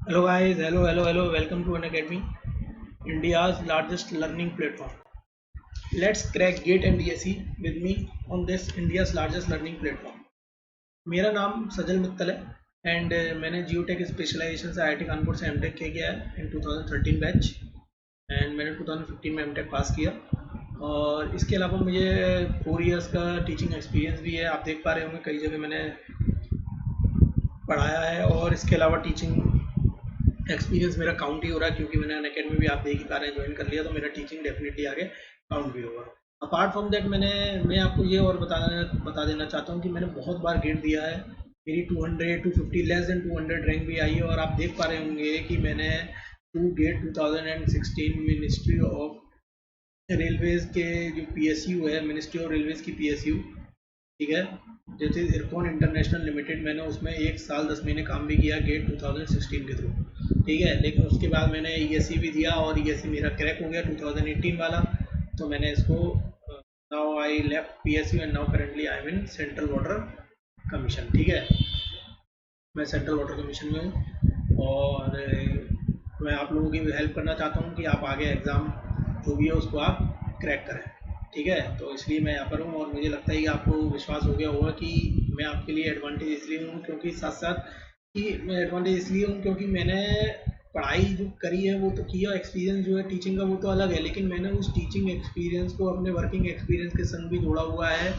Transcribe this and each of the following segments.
Hello guys, hello, welcome to Unacademy, India's largest learning platform. Let's crack GATE and DSE with me on this India's largest learning platform. मेरा नाम सजल मित्तल है and मैंने geotech specialisation से IIT Kanpur से MTech किया है इन 2013 batch and मैंने 2015 में एमटेक पास किया और इसके अलावा मुझे 4 इयर्स का टीचिंग एक्सपीरियंस भी है। आप देख पा रहे होंगे कई जगह मैंने पढ़ाया है और इसके अलावा टीचिंग एक्सपीरियंस मेरा काउंट ही हो रहा है क्योंकि मैंने अनअकैडमी भी आप देख ही पा रहे हैं ज्वाइन कर लिया, तो मेरा टीचिंग डेफिनेटली आगे काउंट भी होगा। अपार्ट फ्रॉम दैट मैं आपको ये और बता देना चाहता हूँ कि मैंने बहुत बार गेट दिया है। मेरी 200 250 लेस देन 200 रैंक भी आई है और आप देख पा रहे होंगे कि मैंने to GATE 2016 ministry of railways के जो PSU है, मिनिस्ट्री ऑफ रेलवेज की PSU, ठीक है, जैसे इरकॉन इंटरनेशनल लिमिटेड, मैंने उसमें 1 साल 10 महीने काम भी किया गेट 2016 के थ्रू, ठीक है। लेकिन उसके बाद मैंने ESE भी दिया और ESE मेरा क्रैक हो गया 2018 वाला, तो मैंने इसको now I left PSU and now currently I am in central water commission, ठीक है। मैं सेंट्रल वाटर कमीशन में हूँ और मैं आप लोगों की हेल्प करना चाहता हूँ कि आप आगे एग्ज़ाम जो भी है उसको आप क्रैक करें, ठीक है। तो इसलिए मैं यहाँ पर हूँ और मुझे लगता है कि आपको विश्वास हो गया होगा कि मैं आपके लिए एडवांटेज इसलिए हूँ क्योंकि साथ साथ कि मैं एडवांटेज इसलिए हूँ क्योंकि मैंने पढ़ाई जो करी है वो तो किया, एक्सपीरियंस जो है टीचिंग का वो तो अलग है, लेकिन मैंने उस टीचिंग एक्सपीरियंस को अपने वर्किंग एक्सपीरियंस के संग भी जोड़ा हुआ है।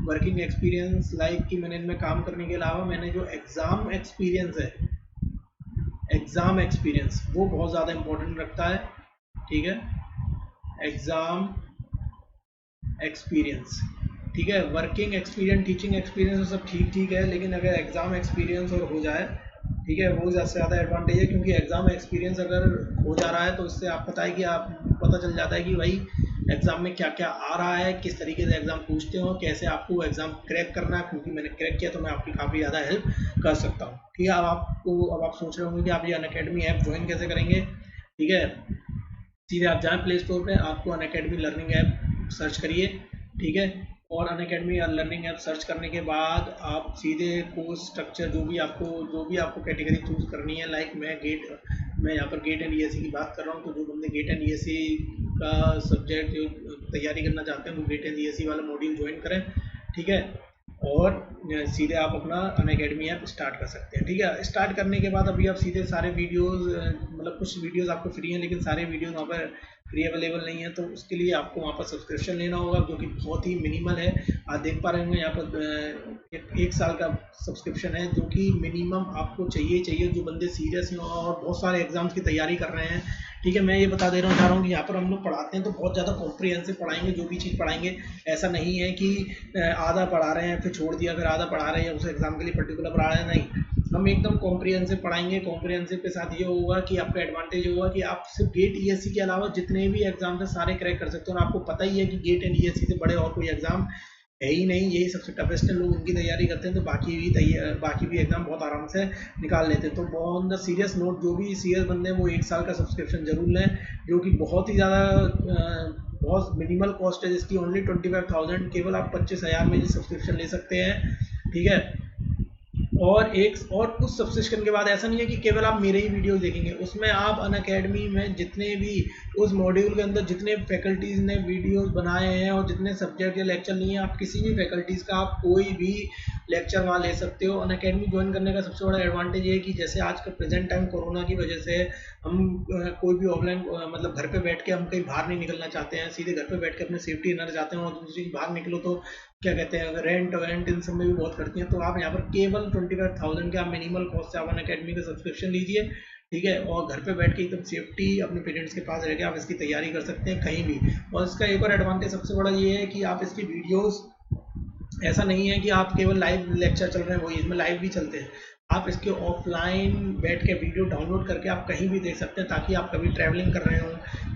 वर्किंग एक्सपीरियंस लाइक कि मैंने इनमें काम करने के अलावा मैंने जो एग्ज़ाम एक्सपीरियंस है, एग्ज़ाम एक्सपीरियंस वो बहुत ज़्यादा इम्पोर्टेंट रखता है, ठीक है। एग्ज़ाम एक्सपीरियंस, ठीक है। वर्किंग एक्सपीरियंस टीचिंग एक्सपीरियंस सब ठीक ठीक है, लेकिन अगर एग्ज़ाम एक्सपीरियंस और हो जाए, ठीक है, वो ज़्यादा से ज़्यादा एडवांटेज है क्योंकि एग्ज़ाम एक्सपीरियंस अगर हो जा रहा है तो इससे आप पता है कि आप पता चल जाता है कि भाई एग्ज़ाम में क्या क्या आ रहा है, किस तरीके से एग्ज़ाम पूछते हो, कैसे आपको एग्ज़ाम क्रैक करना है। क्योंकि मैंने क्रैक किया तो मैं आपकी काफ़ी ज़्यादा हेल्प कर सकता हूँ, ठीक है। अब आप सोच रहे होंगे कि आप ये अनअकैडमी ऐप ज्वाइन कैसे करेंगे, ठीक है। सीधे आप जाएँ प्ले स्टोर पे, आपको अनअकैडमी लर्निंग ऐप सर्च करिए, ठीक है। और अनअकैडमी लर्निंग ऐप सर्च करने के बाद आप सीधे कोर्स स्ट्रक्चर जो भी आपको कैटेगरी चूज़ करनी है, लाइक मैं यहाँ पर गेट एंड ESE की बात कर रहा हूँ, तो जो बंदे गेट एंड ESE का सब्जेक्ट जो तैयारी करना चाहते हैं वो गेट एंड ESE वाला मॉड्यूल ज्वाइन करें, ठीक है। और सीधे आप अपना अनअकैडमी ऐप स्टार्ट कर सकते हैं, ठीक है। स्टार्ट करने के बाद अभी आप सीधे सारे वीडियोस, मतलब कुछ वीडियोस आपको फ्री हैं लेकिन सारे वीडियोस वहाँ पर फ्री अवेलेबल नहीं है, तो उसके लिए आपको वहाँ पर सब्सक्रिप्शन लेना होगा जो कि बहुत ही मिनिमल है। आप देख पा रहे होंगे यहाँ पर एक साल का सब्सक्रिप्शन है जो कि मिनिमम आपको चाहिए जो बंदे सीरियस हैं और बहुत सारे एग्जाम्स की तैयारी कर रहे हैं, ठीक है। मैं ये बता देना चाह रहा हूँ कि यहाँ पर हम लोग पढ़ाते हैं तो बहुत ज़्यादा कॉम्प्रिहेंसिव पढ़ाएंगे, जो भी चीज़ पढ़ाएंगे ऐसा नहीं है कि आधा पढ़ा रहे हैं फिर छोड़ दिया, फिर आधा पढ़ा रहे हैं उस एग्ज़ाम के लिए पर्टिकुलर पढ़ा रहे हैं, नहीं। हम एकदम कॉम्प्रिहेंसिव पढ़ाएंगे। कॉम्प्रिहेंसिव के साथ ये होगा कि आपका एडवांटेज होगा कि आप सिर्फ गेट ESE के अलावा जितने भी एग्जाम है सारे क्रैक कर सकते हो। और आपको पता ही है कि गेट एंड ESE से बड़े और कोई एग्जाम है ही नहीं, यही सबसे टफेस्ट है। लोग उनकी तैयारी करते हैं तो बाकी भी एग्जाम बहुत आराम से निकाल लेते हैं। तो ऑन द सीरियस नोट, जो भी सीरियस बंदे हैं वो 1 साल का सब्सक्रिप्शन जरूर लें, जो कि बहुत ही ज़्यादा बहुत मिनिमल कॉस्ट है जिसकी ओनली 25,000, केवल आप 25,000 में सब्सक्रिप्शन ले सकते हैं, ठीक है। और उस सब्सक्रिप्शन के बाद ऐसा नहीं है कि केवल आप मेरे ही वीडियो देखेंगे, उसमें आप अनअकैडमी में जितने भी उस मॉड्यूल के अंदर जितने फैकल्टीज़ ने वीडियोस बनाए हैं और जितने सब्जेक्ट या लेक्चर लिए हैं, आप किसी भी फैकल्टीज़ का आप कोई भी लेक्चर वहाँ ले सकते हो। अनअकैडमी ज्वाइन करने का सबसे बड़ा एडवांटेज ये है कि जैसे आज का प्रेजेंट टाइम कोरोना की वजह से हम कोई भी ऑफलाइन मतलब घर पे बैठ के हम कहीं बाहर नहीं निकलना चाहते हैं, सीधे घर पे बैठ के अपने सेफ्टी रहना चाहते हैं, और दूसरी बाहर निकलो तो क्या कहते हैं रेंट वेंट इन सब में भी बहुत करती हैं। तो आप यहाँ पर केवल 25,000 के आप मिनिमल कॉस्ट से आप अनअकैडमी का सब्सक्रिप्शन लीजिए, ठीक है। और घर पे बैठ के एकदम सेफ्टी अपने पेरेंट्स के पास रह के आप इसकी तैयारी कर सकते हैं कहीं भी। और इसका एक और एडवांटेज सबसे बड़ा ये है कि आप इसकी वीडियोस, ऐसा नहीं है कि आप केवल लाइव लेक्चर चल रहे हैं वही, इसमें लाइव भी चलते हैं। आप इसके ऑफलाइन बैठ के वीडियो डाउनलोड करके आप कहीं भी देख सकते हैं, ताकि आप कभी ट्रैवलिंग कर रहे हो,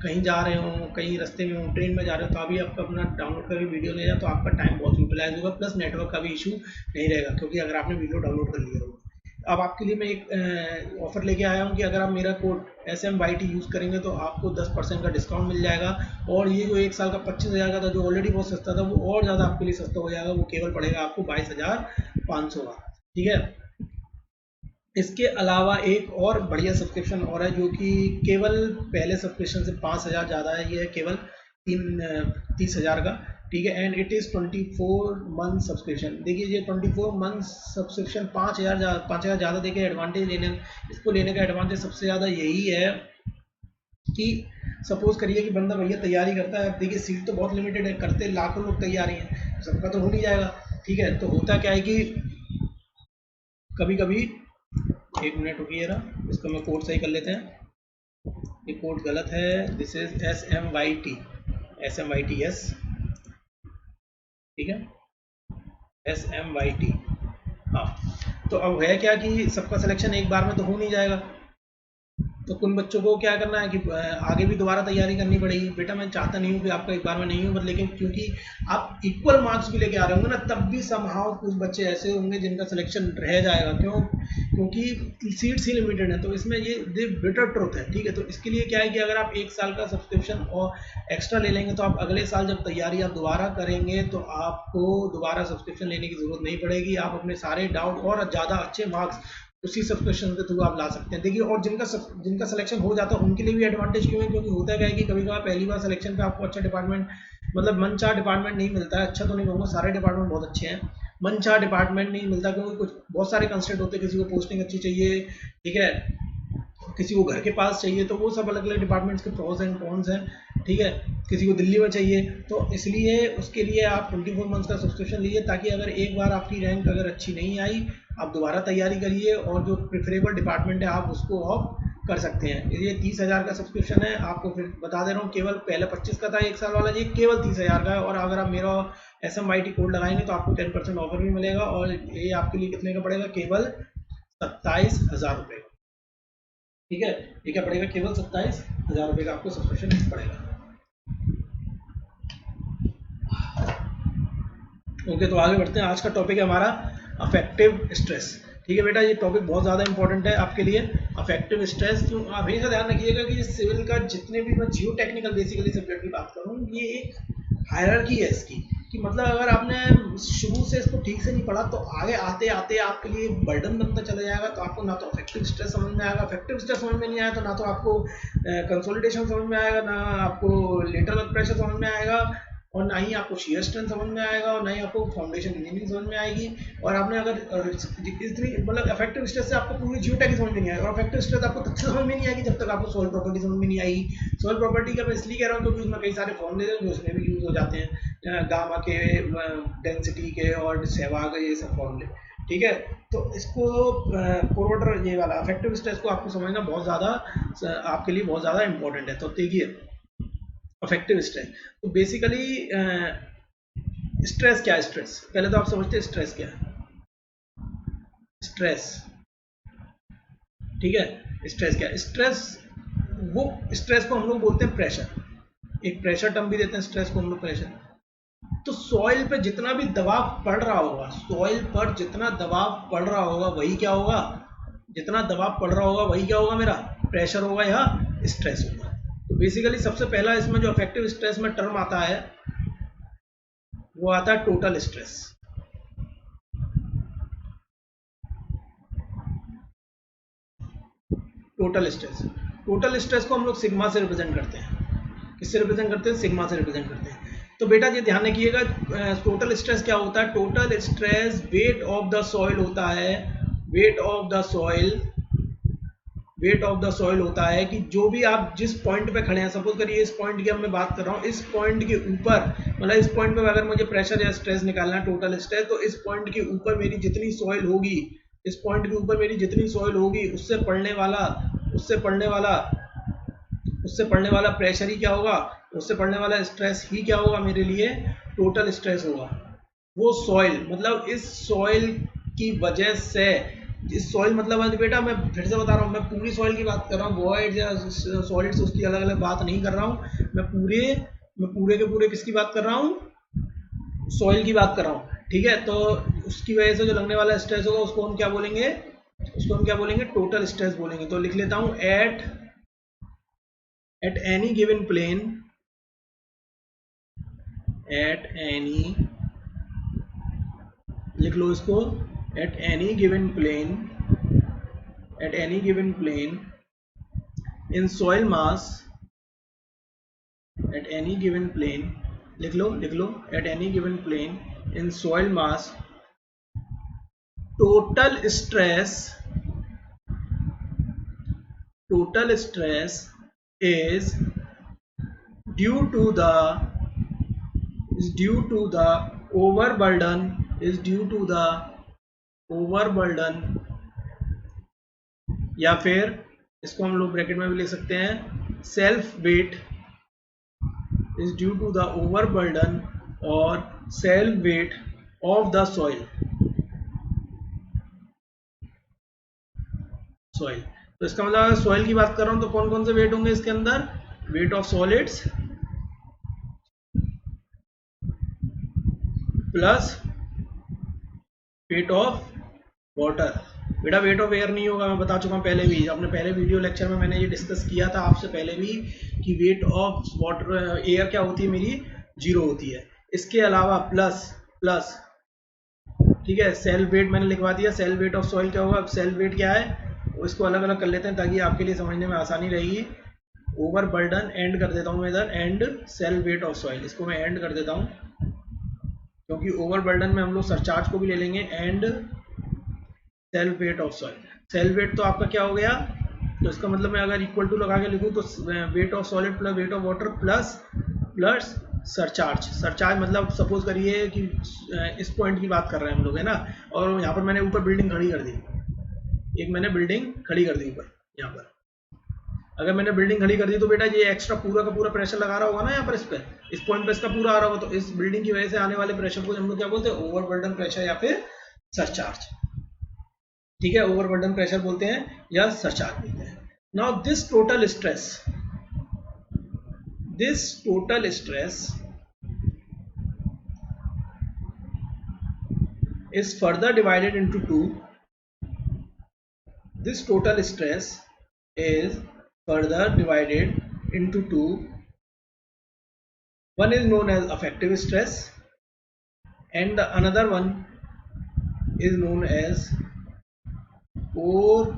कहीं जा रहे हो, कहीं रास्ते में हो, ट्रेन में जा रहे हो, तो अभी आपका अपना डाउनलोड करके वीडियो ले जाए तो आपका टाइम बहुत यूटिलाइज होगा, प्लस नेटवर्क का भी इशू नहीं रहेगा क्योंकि अगर आपने वीडियो डाउनलोड कर लिया होगा। अब आपके लिए मैं एक ऑफर लेके आया हूँ कि अगर आप मेरा कोड SMYT यूज़ करेंगे तो आपको 10% का डिस्काउंट मिल जाएगा। और ये जो 1 साल का 25,000 का था जो ऑलरेडी बहुत सस्ता था, वो और ज़्यादा आपके लिए सस्ता हो जाएगा, वो केवल पड़ेगा आपको 22,500 का, ठीक है। इसके अलावा एक और बढ़िया सब्सक्रिप्शन और है जो कि केवल पहले सब्सक्रिप्शन से 5,000 ज़्यादा है। ये है केवल 30,000 का, ठीक है। And it is 24 month subscription. देखिए ये 24 मंथ सब्सक्रिप्शन 5,000 ज़्यादा देके एडवांटेज इसको लेने का एडवांटेज सबसे ज़्यादा यही है कि सपोज करिए कि बंदा भैया तैयारी करता है। अब देखिए सीट तो बहुत लिमिटेड है, करते लाखों लोग तैयारी हैं, सबका तो हो नहीं जाएगा, ठीक है। तो होता क्या है कि कभी कभी, एक मिनट रुकिए ना, इसको मैं कोड सही कर लेते हैं। ये कोड गलत है, दिस इज SMYT, SMYT, ठीक है, SMYT। हाँ, तो अब है क्या कि सबका सिलेक्शन एक बार में तो हो नहीं जाएगा, तो कुछ बच्चों को क्या करना है कि आगे भी दोबारा तैयारी करनी पड़ेगी। बेटा मैं चाहता नहीं हूँ कि आपका एक बार में नहीं हो, लेकिन क्योंकि आप इक्वल मार्क्स भी लेके आ रहे होंगे ना, तब भी समहाउ कुछ बच्चे ऐसे होंगे जिनका सिलेक्शन रह जाएगा। क्यों? क्योंकि सीट्स ही लिमिटेड है। तो इसमें ये बिटर ट्रुथ है, ठीक है। तो इसके लिए क्या है कि अगर आप 1 साल का सब्सक्रिप्शन और एक्स्ट्रा ले लेंगे तो आप अगले साल जब तैयारी आप दोबारा करेंगे तो आपको दोबारा सब्सक्रिप्शन लेने की जरूरत नहीं पड़ेगी। आप अपने सारे डाउट और ज़्यादा अच्छे मार्क्स उसी सब्सक्रिप्शन के थ्रू आप ला सकते हैं। देखिए, और जिनका सिलेक्शन हो जाता है उनके लिए भी एडवांटेज क्यों है, क्योंकि होता है क्या है कि कभी कभार पहली बार सिलेक्शन पे आपको अच्छा डिपार्टमेंट, मतलब मनचाह डिपार्टमेंट नहीं मिलता है। अच्छा तो नहीं कहूँगा, सारे डिपार्टमेंट बहुत अच्छे हैं, मनचाह डिपार्टमेंट नहीं मिलता क्योंकि कुछ बहुत सारे कंस्ट्रेंट होते हैं। किसी को पोस्टिंग अच्छी चाहिए, ठीक है, किसी को घर के पास चाहिए, तो वो सब अलग अलग डिपार्टमेंट्स के प्रोज एंड कॉन्स हैं, ठीक है। किसी को दिल्ली में चाहिए, तो इसलिए उसके लिए आप 24 मंथ्स का सब्सक्रिप्शन लीजिए, ताकि अगर एक बार आपकी रैंक अगर अच्छी नहीं आई, आप दोबारा तैयारी करिए और जो प्रेफरेबल डिपार्टमेंट है आप उसको ऑफ कर सकते हैं। ये 30,000 का सब्सक्रिप्शन है, आपको फिर बता दे रहा हूँ। केवल पहले 25 का था 1 साल वाला, ये केवल 30,000 का है। और अगर आप मेरा SMYT कोड लगाएंगे तो आपको 10% ऑफर भी मिलेगा, और ये आपके लिए कितने का पड़ेगा? केवल 27,000 रुपये का, ठीक है। ये क्या पड़ेगा? केवल 27,000 रुपये का आपको सब्सक्रिप्शन पड़ेगा। ओके, तो आगे बढ़ते हैं। आज का टॉपिक है हमारा अफेक्टिव स्ट्रेस, ठीक है बेटा। ये टॉपिक बहुत ज़्यादा इंपॉर्टेंट है आपके लिए, अफेक्टिव स्ट्रेस। क्यों? आप हमेशा ध्यान रखिएगा कि सिविल का जितने भी, मैं जियो टेक्निकल बेसिकली सब्जेक्ट की बात कर रहा हूँ, ये एक हायरार्की है इसकी, कि मतलब अगर आपने शुरू से इसको ठीक से नहीं पढ़ा तो आगे आते आते आपके लिए बर्डन बनता चला जाएगा। तो आपको ना तो अफेक्टिव स्ट्रेस समझ में आएगा, अफेक्टिव स्ट्रेस समझ में नहीं आया तो ना तो आपको कंसोलिडेशन समझ में आएगा, ना आपको लेटरल प्रेशर समझ में आएगा, और ना ही आपको शियर स्ट्रेंथ समझ में आएगा, और ना ही आपको फाउंडेशन इंजीनियरिंग समझ में आएगी। और आपने अगर इतनी, मतलब अफेक्टिव स्ट्रेस से आपको पूरी जियोटेक समझ में नहीं आएगा, और अफेक्टिव स्ट्रेस आपको तब तक समझ में नहीं आएगी जब तक आपको सॉइल प्रॉपर्टी समझ में नहीं आएगी। सॉइल प्रॉपर्टी का मैं इसलिए कह रहा हूँ क्योंकि उसमें कई सारे फॉर्मूले हैं जो उसमें भी यूज हो जाते हैं, गामा के, डेंसिटी के और सहवाग, ये सब फॉर्मूले, ठीक है। तो इसको कोरोटर, ये वाला अफेक्टिव स्ट्रेस को आपको समझना बहुत ज़्यादा आपके लिए बहुत ज़्यादा इंपॉर्टेंट है। तो देखिए, अफेक्टिव स्ट्रेस तो बेसिकली स्ट्रेस क्या है? स्ट्रेस पहले तो आप समझते हैं स्ट्रेस क्या है। स्ट्रेस, ठीक है, स्ट्रेस क्या है? स्ट्रेस, वो स्ट्रेस को हम लोग बोलते हैं प्रेशर, एक प्रेशर टर्म भी देते हैं स्ट्रेस को हम लोग, प्रेशर। तो सॉइल पे जितना भी दबाव पड़ रहा होगा, सॉइल पर जितना दबाव पड़ रहा होगा वही क्या होगा? जितना दबाव पड़ रहा होगा वही क्या होगा? मेरा प्रेशर होगा या स्ट्रेस होगा। तो बेसिकली सबसे पहला इसमें जो अफेक्टिव स्ट्रेस में टर्म आता है वो आता है total stress. Total stress, total stress को हम लोग सिग्मा से रिप्रेजेंट करते हैं। किससे रिप्रेजेंट करते हैं? सिग्मा से रिप्रेजेंट करते हैं। तो बेटा ये ध्यान रखिएगा, टोटल स्ट्रेस क्या होता है? Total stress weight of the soil होता है, weight of the soil, weight of the soil होता है कि जो भी आप जिस पॉइंट पे खड़े हैं, सपोज करिए इस पॉइंट की अब मैं बात कर रहा हूँ, इस पॉइंट के ऊपर, मतलब इस पॉइंट पे अगर मुझे प्रेशर या स्ट्रेस निकालना है, टोटल स्ट्रेस, तो इस पॉइंट के ऊपर मेरी जितनी सॉइल होगी, इस पॉइंट के ऊपर मेरी जितनी सॉइल होगी, उससे पड़ने वाला प्रेशर ही क्या होगा? उससे पड़ने वाला स्ट्रेस ही क्या होगा? मेरे लिए टोटल स्ट्रेस होगा। वो सॉइल, मतलब इस सॉइल की वजह से, इस सॉइल मतलब बेटा मैं फिर से बता रहा हूँ, मैं पूरी सॉइल की बात कर रहा हूँ, वॉइड्स या सॉलिड्स उसकी अलग अलग बात नहीं कर रहा हूँ। मैं पूरे के पूरे किसकी बात कर रहा हूँ? सॉइल की बात कर रहा हूँ, ठीक है। तो उसकी वजह से जो लगने वाला स्ट्रेस होगा उसको हम क्या बोलेंगे? उसको हम क्या बोलेंगे? टोटल स्ट्रेस बोलेंगे। तो लिख लेता हूँ, at any given plane, at any, लिख लो इसको, at any given plane at any given plane in soil mass, at any given plane, लिख लो at any given plane in soil mass, total stress is due to the overburden, या फिर इसको हम लोग bracket में भी लिख सकते हैं, self weight is due to the overburden or self weight of the soil. तो इसका मतलब अगर सॉइल की बात कर रहा हूं तो कौन कौन से वेट होंगे इसके अंदर, weight of solids plus weight of water. बेटा वेट ऑफ एयर नहीं होगा, मैं बता चुका हूं पहले भी, अपने पहले वीडियो लेक्चर में मैंने ये डिस्कस किया था आपसे पहले भी कि वेट ऑफ वाटर एयर क्या होती है मेरी, 0 होती है। इसके अलावा प्लस ठीक है, सेल्फ वेट मैंने लिखवा दिया, सेल्फ वेट ऑफ सॉइल क्या होगा, अब सेल्फ वेट क्या है इसको अलग अलग कर लेते हैं ताकि आपके लिए समझने में आसानी रहेगी। ओवरबर्डन एंड कर देता हूं मैं इधर, and self weight of soil, इसको मैं एंड कर देता हूं क्योंकि ओवरबर्डन में हम लोग सरचार्ज को भी ले लेंगे, and self weight of soil. Self weight तो आपका क्या हो गया, तो इसका मतलब मैं अगर इक्वल टू लगा के लिखूं तो weight of solid plus weight of water plus surcharge मतलब सपोज करिए कि इस पॉइंट की बात कर रहे हैं हम लोग है ना, और यहाँ पर मैंने ऊपर बिल्डिंग खड़ी कर दी, एक मैंने बिल्डिंग खड़ी कर दी ऊपर, यहाँ पर अगर मैंने बिल्डिंग खड़ी कर दी तो बेटा ये एक्स्ट्रा पूरा का पूरा प्रेशर लगा रहा होगा ना, यहाँ पर इस पॉइंट पर इसका पूरा आ रहा होगा, तो इस बिल्डिंग की वजह से आने वाले प्रेशर को हम लोग क्या बोलते हैं, ओवरबर्डन प्रेशर या फिर सरचार्ज। ठीक है, ओवरबर्डन प्रेशर बोलते हैं या सरचार्ज बोलते हैं। Now this total stress is further divided into two. This total stress is further divided into two. One is known as effective stress and the another one is known as pore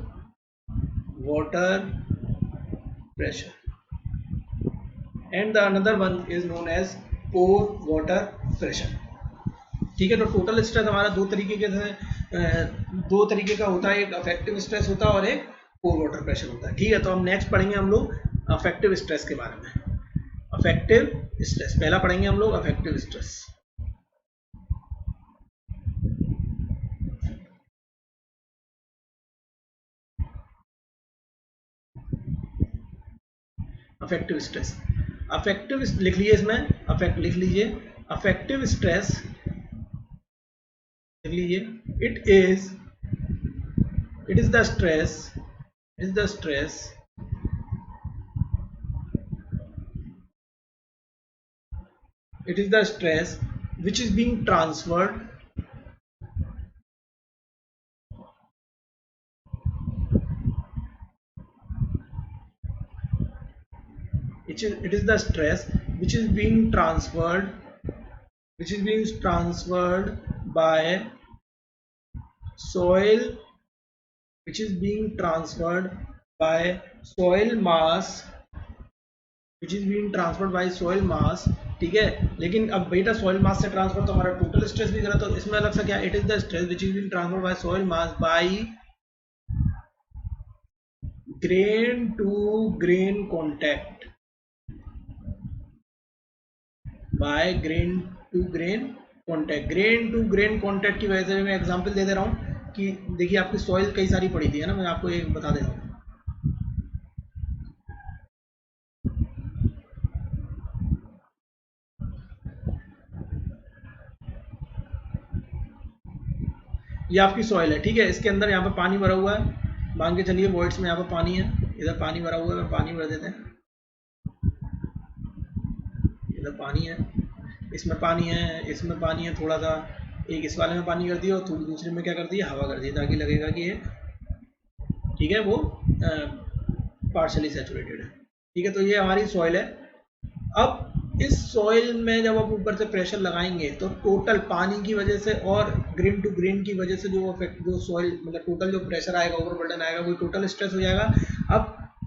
water pressure, and the another one is known as pore water pressure. ठीक है, तो total stress हमारा दो तरीके का होता है, एक अफेक्टिव स्ट्रेस होता है और एक पोर वाटर प्रेशर होता है। ठीक है, तो हम नेक्स्ट पढ़ेंगे हम लोग अफेक्टिव स्ट्रेस के बारे में। अफेक्टिव स्ट्रेस पहला पढ़ेंगे हम लोग, affective stress. Effective stress, affective लिख लीजिए, इसमें लिख लीजिए अफेक्टिव स्ट्रेस, लिख लीजिए it is the stress which is being transferred by soil, which is being transferred by soil mass, ठीक है। लेकिन अब बेटा सॉइल मास से ट्रांसफर तो हमारा टोटल स्ट्रेस भी करा, तो इसमें अलग सा क्या, it is the stress which is being transferred by soil mass by grain to grain contact, by grain to grain contact की वजह से मैं एग्जांपल दे रहा हूं कि देखिए आपकी सॉइल कई सारी पड़ी थी है ना, मैं आपको एक बता दे रहा हूं, ये आपकी सॉइल है। ठीक है, इसके अंदर यहाँ पे पानी भरा हुआ है, मान के चलिए वॉइड्स में यहाँ पे पानी है, इधर पानी भरा हुआ है, पानी भर देते हैं, इधर पानी है, इसमें पानी है थोड़ा सा, एक इस वाले में पानी कर दिया और थोड़ी दूसरे में क्या कर दिया, हवा कर दी, ताकि लगेगा कि ये ठीक है वो पार्शली सैचुरेटेड है। ठीक है, तो ये हमारी सॉइल है। अब इस सॉइल में जब आप ऊपर से प्रेशर लगाएंगे तो टोटल पानी की वजह से और ग्रेन टू ग्रेन की वजह से जो सॉइल मतलब टोटल जो प्रेशर आएगा, ओवरबर्डन आएगा, वो टोटल स्ट्रेस हो जाएगा।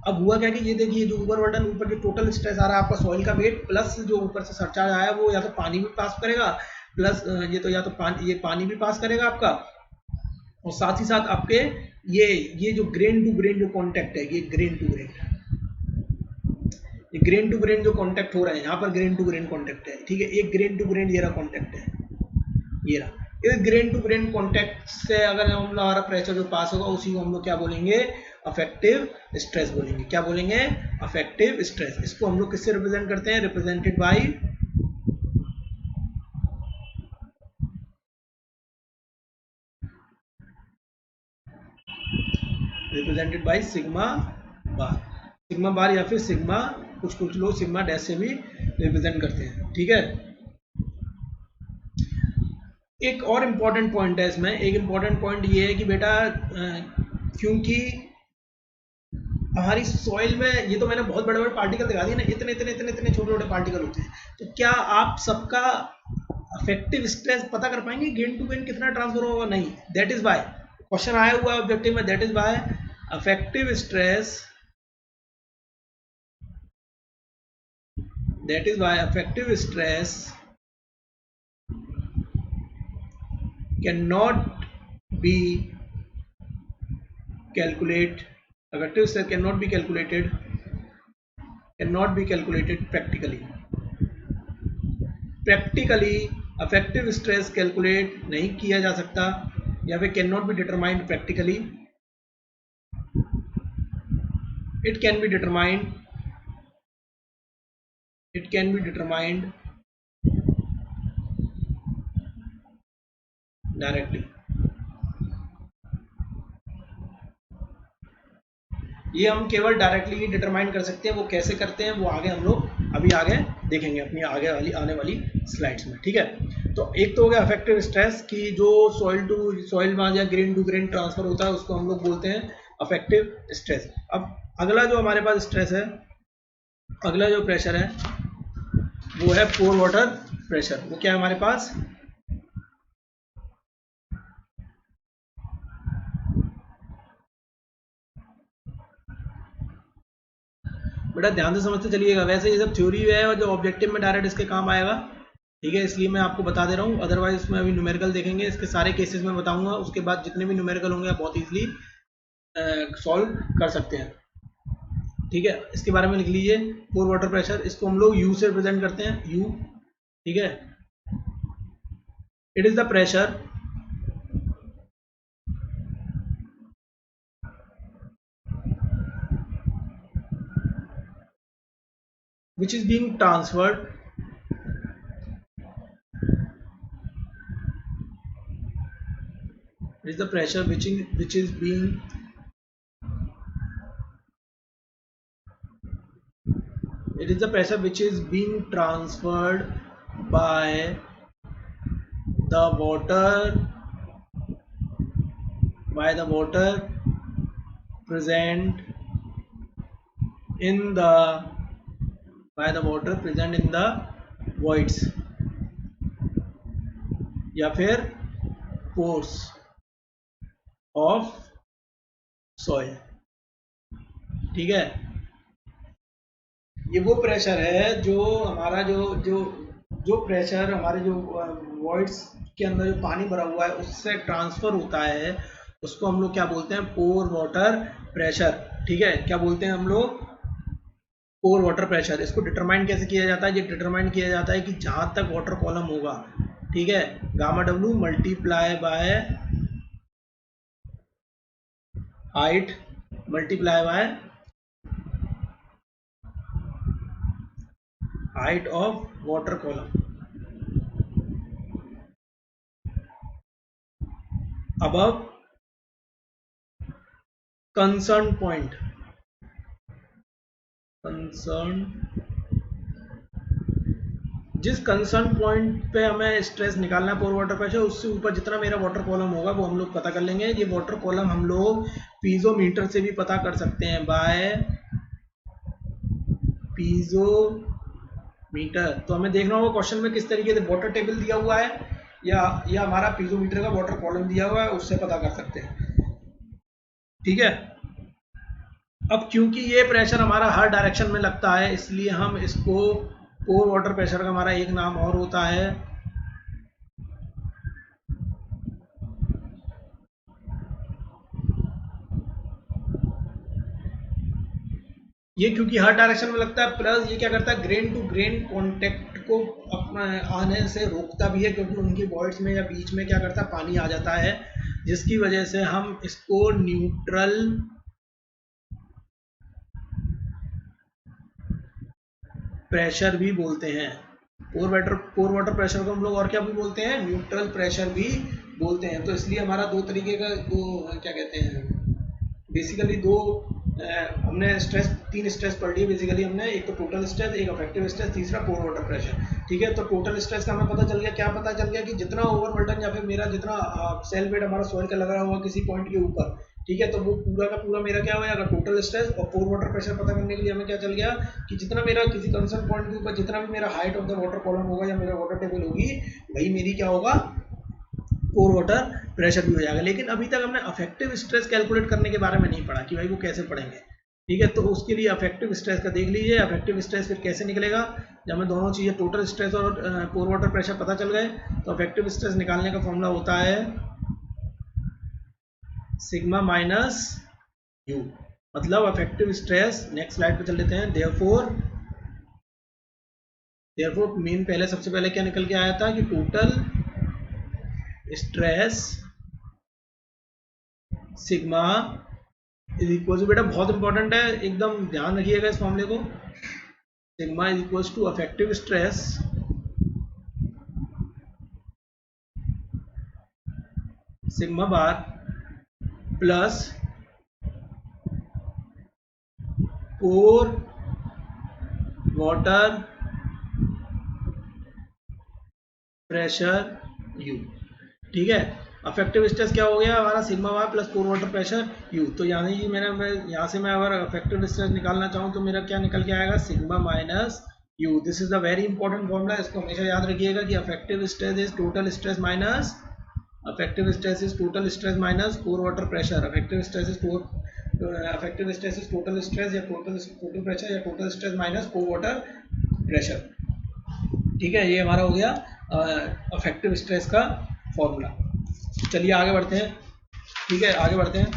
अब हुआ क्या कि ये देखिए जो ओवरबर्डन ऊपर जो टोटल स्ट्रेस आ रहा है आपका सॉइल का वेट प्लस जो ऊपर से सरचार्ज आया वो या तो पानी भी पास करेगा, प्लस ये तो या तो पानी भी पास करेगा आपका, और साथ ही साथ आपके ये जो ग्रेन टू ग्रेन जो कॉन्टैक्ट है, ये ग्रेन टू ग्रेन जो कॉन्टैक्ट हो रहा है यहाँ पर ग्रेन टू ग्रेन कॉन्टैक्ट है, ठीक है। एक ग्रेन टू ग्रेन ये रहा कॉन्टैक्ट है, ये रहा। इस ग्रेन टू ग्रेन कॉन्टैक्ट से अगर हमारा प्रेशर जो पास होगा उसी को हम लोग क्या बोलेंगे, अफेक्टिव स्ट्रेस बोलेंगे। क्या बोलेंगे, अफेक्टिव स्ट्रेस। इसको हम लोग किससे रिप्रेजेंट करते हैं, रिप्रेजेंटेड बाय सिग्मा बार या फिर सिग्मा, कुछ लोग सिग्मा डैश से भी रिप्रेजेंट करते हैं, ठीक है। एक और इम्पॉर्टेंट पॉइंट है इसमें, एक इम्पॉर्टेंट पॉइंट ये है कि बेटा क्योंकि हमारी सॉइल में ये तो मैंने बहुत बड़े बड़े पार्टिकल दिखा दिए ना, इतने छोटे छोटे पार्टिकल होते हैं, तो क्या आप सबका अफेक्टिव स्ट्रेस पता कर पाएंगे गेन टू गेन कितना ट्रांसफर होगा, नहीं। दैट इज बाय क्वेश्चन आया हुआ ऑब्जेक्टिव में, that is by affective stress, that is why affective stress cannot be calculated practically affective stress calculate नहीं किया जा सकता, या फिर can not be determined practically, it can be determined directly. ये हम केवल डायरेक्टली ही डिटरमाइन कर सकते हैं, वो कैसे करते हैं वो आगे हम लोग अभी आगे देखेंगे अपनी आने वाली स्लाइड्स में, ठीक है। तो एक तो हो गया अफेक्टिव स्ट्रेस की जो सॉइल टू सॉइल में या ग्रेन टू ग्रेन ट्रांसफर होता है उसको हम लोग बोलते हैं अफेक्टिव स्ट्रेस। अब अगला जो हमारे पास स्ट्रेस है, अगला जो प्रेशर है वो है पोर वाटर प्रेशर। वो क्या है हमारे पास, बेटा ध्यान से समझते चलिएगा, वैसे ये सब थ्योरी है और जो ऑब्जेक्टिव में डायरेक्ट इसके काम आएगा, ठीक है, इसलिए मैं आपको बता दे रहा हूँ। अदरवाइज इसमें अभी न्यूमेरिकल देखेंगे, इसके सारे केसेस में बताऊंगा, उसके बाद जितने भी न्यूमेरिकल होंगे आप बहुत ईजिली सॉल्व कर सकते हैं, ठीक है। इसके बारे में लिख लीजिए, पोर वाटर प्रेशर, इसको हम लोग यू से रिप्रेजेंट करते हैं, यू, ठीक है। It is the pressure which is being transferred it is the pressure which is being transferred by the water present in the voids या फिर pores of soil, ठीक है। ये वो प्रेशर है जो हमारा जो प्रेशर हमारे जो वॉइड्स के अंदर जो पानी भरा हुआ है उससे ट्रांसफर होता है, उसको हम लोग क्या बोलते हैं, पोर वाटर प्रेशर, ठीक है। क्या बोलते हैं हम लोग, पोर वाटर प्रेशर। इसको डिटरमाइन कैसे किया जाता है, ये डिटरमाइन किया जाता है कि जहां तक वाटर कॉलम होगा, ठीक है, gamma W multiply by height multiply by height of water column above concern point, जिस कंसर्न पॉइंट पे हमें स्ट्रेस निकालना है पोर वाटर प्रेशर, उससे ऊपर जितना मेरा वाटर कॉलम होगा वो हम लोग पता कर लेंगे। ये वाटर कॉलम हम लोग पीजोमीटर से भी पता कर सकते हैं, बाय पीजोमीटर मीटर। तो हमें देखना होगा क्वेश्चन में किस तरीके से वाटर टेबल दिया हुआ है या हमारा पीजोमीटर का वाटर कॉलम दिया हुआ है, उससे पता कर सकते हैं। ठीक है, अब क्योंकि ये प्रेशर हमारा हर डायरेक्शन में लगता है, इसलिए हम इसको पोर वाटर प्रेशर का हमारा एक नाम और होता है ये, क्योंकि हर डायरेक्शन में लगता है, प्लस ये क्या करता है, ग्रेन टू ग्रेन कांटेक्ट को अपना आने से रोकता भी है, क्योंकि उनकी वॉइड्स में या बीच में क्या करता है, पानी आ जाता है, जिसकी वजह से हम इसको न्यूट्रल प्रेशर भी बोलते हैं। पोर वाटर प्रेशर को हम लोग और क्या भी बोलते हैं, न्यूट्रल प्रेशर भी बोलते हैं। तो इसलिए हमारा दो तरीके का, दो क्या कहते हैं, बेसिकली दो हमने स्ट्रेस, तीन स्ट्रेस पढ़ ली बेसिकली हमने, एक तो टोटल स्ट्रेस, एक अफेक्टिव स्ट्रेस, तीसरा पोर वाटर प्रेशर। ठीक है, तो टोटल स्ट्रेस का हमें पता चल गया, क्या पता चल गया कि जितना ओवरबर्डन या फिर मेरा जितना सेल वेट हमारा सॉइल का लग रहा होगा किसी पॉइंट के ऊपर, ठीक है, तो वो पूरा का पूरा मेरा क्या हो जाएगा, टोटल स्ट्रेस। और पोर वाटर प्रेशर पता करने के लिए हमें क्या चल गया कि जितना मेरा किसी कंसर्न पॉइंट के ऊपर जितना भी मेरा height of the water column होगा या मेरा वाटर टेबल होगी, वही मेरी क्या होगा, पोर वाटर प्रेशर भी हो जाएगा। लेकिन अभी तक हमने अफेक्टिव स्ट्रेस कैलकुलेट करने के बारे में नहीं पढ़ा कि भाई वो कैसे पढ़ेंगे। ठीक है, तो उसके लिए अफेक्टिव स्ट्रेस का देख लीजिए। अफेक्टिव स्ट्रेस फिर कैसे निकलेगा, जब हमें दोनों चीज़ें टोटल स्ट्रेस और पोर वाटर प्रेशर पता चल गए, तो अफेक्टिव स्ट्रेस निकालने का फॉर्मूला होता है सिग्मा माइनस यू, मतलब अफेक्टिव स्ट्रेस। नेक्स्ट स्लाइड पे चल लेते हैं। देयरफॉर मेन पहले सबसे पहले क्या निकल के आया था कि total stress sigma is equal to, बेटा बहुत इंपॉर्टेंट है, एकदम ध्यान रखिएगा इस मामले को, sigma is equal to effective stress sigma bar plus pore water pressure u. ठीक है, अफेक्टिव स्ट्रेस क्या हो गया हमारा, sigma y plus pore water pressure u. तो यानी कि यहाँ से मैं अगर अफेक्टिव स्ट्रेस निकालना चाहूँ तो मेरा क्या निकल के आएगा, sigma minus you. This is the very important formula, इसको हमेशा याद रखिएगा कि affective stress is total stress minus pore water pressure. Affective stress is total stress या टोटल प्रेशर या total stress minus pore water pressure. ठीक है, ये हमारा हो गया अफेक्टिव स्ट्रेस का फॉर्मूला। चलिए आगे बढ़ते हैं। ठीक है, आगे बढ़ते हैं।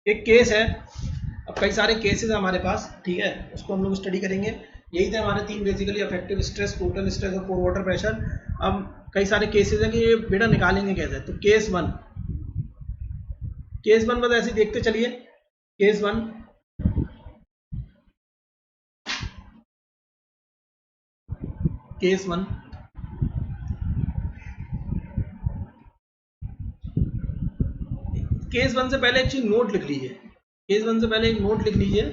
एक केस है, अब कई सारे केसेस हैं हमारे पास, ठीक है, उसको हम लोग स्टडी करेंगे। यही थे हमारे तीन basically, affective stress, total stress और पोर वाटर प्रेशर। अब कई सारे केसेस हैं कि ये बेटा निकालेंगे कैसे। तो केस वन बस ऐसे देखते चलिए। केस वन, केस वन से पहले एक चीज नोट लिख लीजिए। केस वन से पहले एक नोट लिख लीजिए।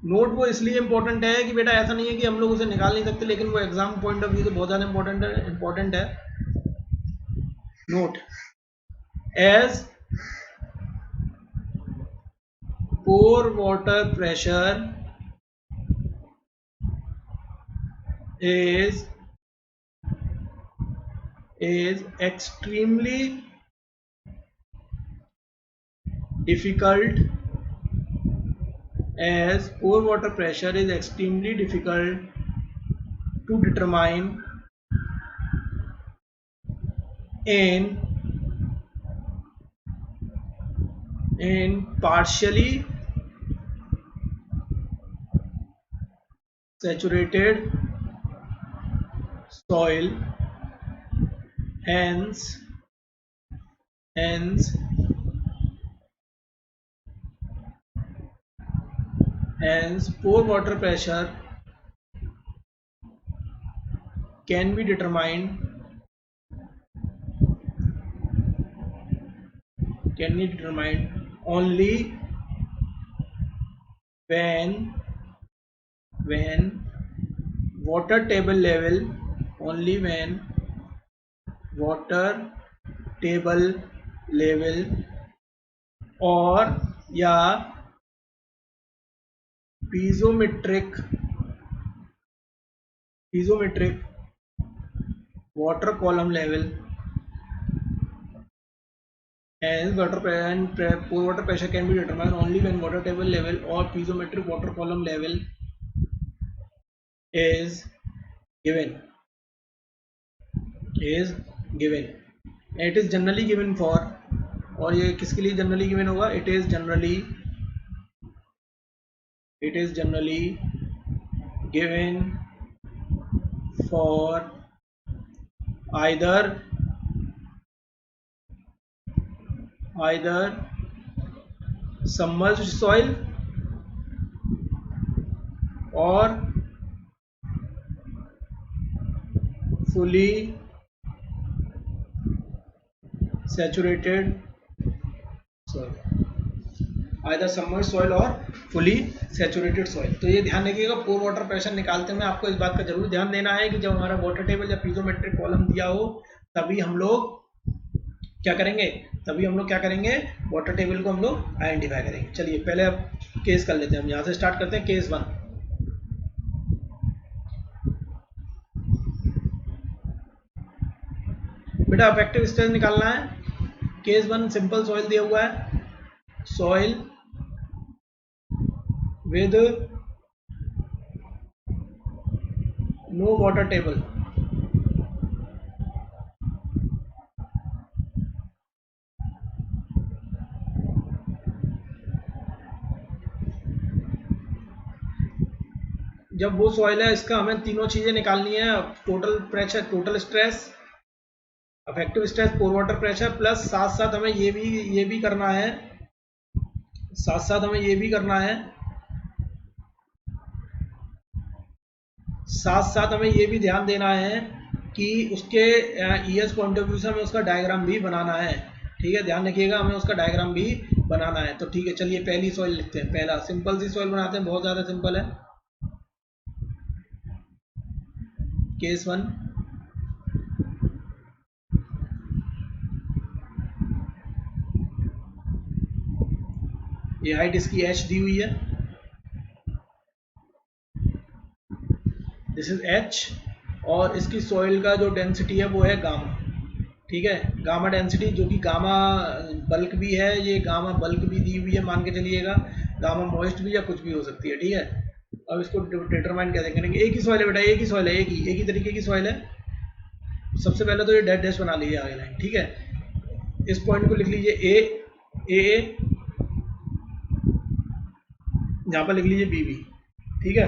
नोट वो इसलिए इंपॉर्टेंट है कि बेटा ऐसा नहीं है कि हम लोग उसे निकाल नहीं सकते, लेकिन वो एग्जाम पॉइंट ऑफ व्यू से बहुत ज्यादा इंपॉर्टेंट है। Note, as pore water pressure is extremely difficult, as pore water pressure is extremely difficult to determine in partially saturated soil, hence pore water pressure can be determined only when water table level or या piezometric water column level and pore water pressure can be determined only when water table level or piezometric water column level is given. It is generally given for, और ये किसके लिए generally given होगा? It is generally given for either submerged soil or fully saturated soil, either submerged soil or fully saturated soil. तो ये ध्यान रखिएगा, पोर water pressure निकालते में आपको इस बात का जरूर ध्यान देना है कि जब हमारा वाटर टेबल या पीजोमेट्रिक कॉलम दिया हो तभी हम लोग क्या करेंगे, वाटर टेबल को हम लोग आइडेंटिफाई करेंगे. चलिए पहले अब केस कर लेते हैं. हम यहाँ से स्टार्ट करते हैं. केस 1. बेटा अफेक्टिव स्ट्रेस निकालना है. केस 1 सिंपल सॉइल दिया हुआ है, soil with no water table. जब वो सॉइल है, इसका हमें तीनों चीजें निकालनी है. Total pressure, total stress, effective stress, pore water pressure, plus साथ साथ हमें ये भी करना है, साथ हमें ये भी ध्यान देना है कि उसके ईएस पॉइंट ऑफ व्यू से हमें उसका डायग्राम भी बनाना है. ठीक है, ध्यान रखिएगा, हमें उसका डायग्राम भी बनाना है. तो ठीक है, चलिए पहली सॉइल लिखते हैं. पहला सिंपल सी सॉइल बनाते हैं, बहुत ज़्यादा सिंपल है. केस 1. ये हाइट इसकी h दी हुई है, दिस इज h, और इसकी सॉइल का जो डेंसिटी है वो है गामा. ठीक है, गामा डेंसिटी, जो कि गामा बल्क भी है, ये गामा बल्क भी दी हुई है, मान के चलिएगा. गामा मॉइस्ट भी या कुछ भी हो सकती है. ठीक है, अब इसको डिटरमाइन कैसे करेंगे? एक ही सॉइल है बेटा, एक ही सॉइल है, एक ही तरीके की सॉइल है. सबसे पहले तो ये डेड डैश बना लीजिए आगे लाइन. ठीक है, इस पॉइंट को लिख लीजिए ए, यहाँ पर लिख लीजिए बी. ठीक है,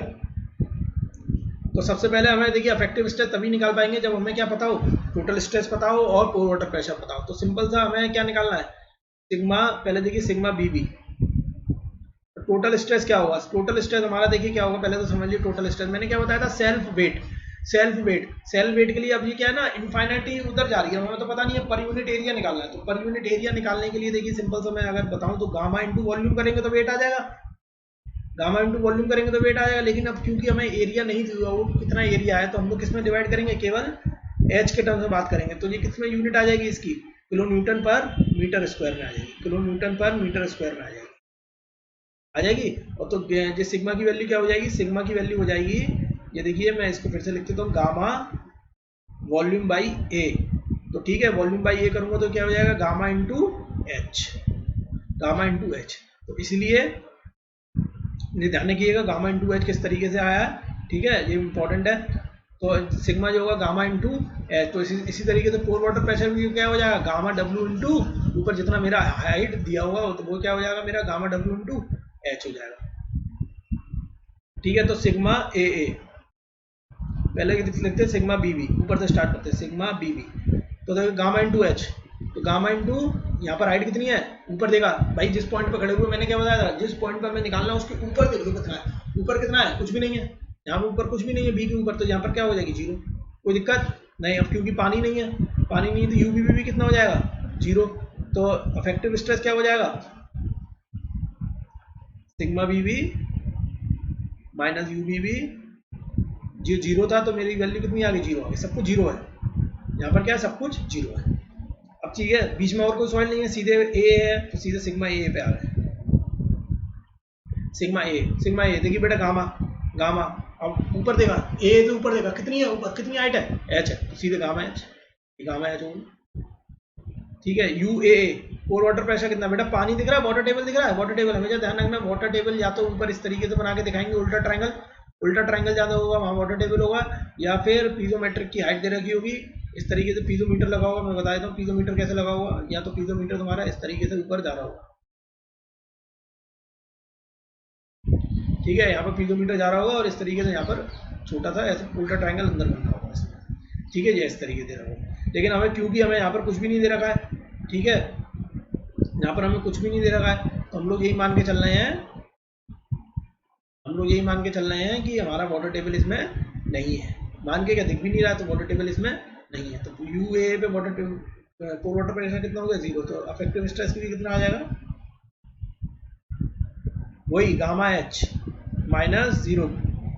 तो सबसे पहले हमें देखिए अफेक्टिव स्ट्रेस तभी निकाल पाएंगे जब हमें क्या पता हो, टोटल स्ट्रेस पता हो और पोर वाटर प्रेशर पता हो. तो सिंपल सा हमें क्या निकालना है, सिग्मा. पहले देखिए सिग्मा बीबी. टोटल स्ट्रेस क्या होगा? टोटल स्ट्रेस हमारा देखिए क्या होगा, पहले तो समझ लीजिए टोटल स्ट्रेस. मैंने क्या बताया था? सेल्फ वेट के लिए अब ये क्या है ना, इनफाइनाइटी उधर जा रही है, हमें तो पता नहीं है, पर यूनिट एरिया निकालना है. तो पर यूनिट एरिया निकालने के लिए देखिए सिंपल सा मैं अगर बताऊं तो गामा इंटू वॉल्यूम करेंगे तो वेट आ जाएगा. गामा इंटू वॉल्यूम करेंगे तो वेट आ जाएगा. लेकिन अब क्योंकि हमें एरिया नहीं दिया वो कितना एरिया है, तो हम लोग किस में डिवाइड करेंगे? केवल एच के टर्म्स में बात करेंगे. तो ये किस में यूनिट आ जाएगी इसकी? किलो न्यूटन पर मीटर स्क्वायर में आ जाएगी. किलो न्यूटन पर मीटर स्क्वायर में आ जाएगी. और तो ये सिग्मा की वैल्यू क्या हो जाएगी? सिग्मा की वैल्यू हो जाएगी, ये देखिए मैं इसको फिर से लिख देता हूँ, गामा वॉल्यूम बाई ए. तो ठीक है, वॉल्यूम बाई ए करूंगा तो क्या हो जाएगा? Gamma into H. तो इसलिए ध्यान रखिएगा गामा इंटू एच किस तरीके से आया है. ठीक है, ये इंपॉर्टेंट है. तो सिग्मा जो होगा गामा इंटू एच. तो इसी तरीके से पोर वाटर प्रेशर भी क्या हो जाएगा? गामा डब्ल्यू इंटू ऊपर जितना मेरा हाइट दिया होगा तो वो क्या हो जाएगा? मेरा गामा डब्ल्यू इंटू एच हो जाएगा. ठीक है, तो सिग्मा ए पहले लिखते हैं, सिग्मा बीबी ऊपर से स्टार्ट करते हैं, सिग्मा बीबी. तो देखो गामा इंटू एच, तो गामा इंटू यहाँ पर हाइट कितनी है? ऊपर देखा भाई, जिस पॉइंट पर खड़े हुए मैंने क्या बताया था, जिस पॉइंट पर हमें निकालना है उसके ऊपर देख लो कितना है. ऊपर कितना है? कुछ भी नहीं है. यहाँ पर ऊपर कुछ भी नहीं है बी के ऊपर, तो यहाँ पर क्या हो जाएगी? 0. कोई दिक्कत नहीं. अब क्योंकि पानी नहीं है तो यू बी कितना हो जाएगा? 0. तो अफेक्टिव स्ट्रेस क्या हो जाएगा? Sigma b b minus u b. जो 0 था तो मेरी वैल्यू कितनी आ गई? 0 आ गई. सब कुछ 0 है यहाँ पर, क्या है? सब कुछ 0 है. अब ठीक है, बीच में और कोई सॉइल नहीं है, सीधे ए है, तो सीधे सिग्मा ए पे आ गए. सिग्मा ए देखिए बेटा गामा गामा। अब ऊपर देखा ए तो ऊपर देखा कितनी है, ऊपर कितनी हाइट है, एच है, तो सीधे गामा एच, गामा एच होगी। ठीक है, यू ए और वाटर प्रेशर कितना बेटा, पानी दिख रहा है, वाटर टेबल दिख रहा है, वाटर टेबल हमेशा ध्यान रखना, वाटर टेबल या तो ऊपर इस तरीके से बना के दिखाएंगे उल्टा ट्रायंगल, उल्टा ट्रायंगल ज़्यादा होगा वहाँ वाटर टेबल होगा, या फिर पीजोमेट्रिक की हाइट दे रखी होगी इस तरीके से, पीजोमीटर लगा होगा, मैं बता देता हूँ पीजोमीटर कैसे लगा होगा, या तो पीजोमीटर तुम्हारा इस तरीके से ऊपर जा रहा होगा, ठीक है, यहाँ पर पीजोमीटर जा रहा होगा और इस तरीके से यहाँ पर छोटा सा ऐसे उल्टा ट्रायंगल अंदर बन रहा होगा इसमें, ठीक है, ये इस तरीके दे रहा होगा। लेकिन हमें क्योंकि हमें यहाँ पर कुछ भी नहीं दे रखा है, ठीक है, यहाँ पर हमें कुछ भी नहीं दे रखा है, तो हम लोग यही मान के चल रहे हैं, हम लोग यही मान के चल रहे हैं कि हमारा वाटर टेबल इसमें नहीं है, मान के क्या दिख भी नहीं रहा है, तो वाटर टेबल इसमें नहीं है, तो यू ए पे वाटर टेबल पोर वाटर प्रेशर कितना हो गया, 0, तो अफेक्टिव स्ट्रेस की भी कितना आ जाएगा, वही gamma h minus 0,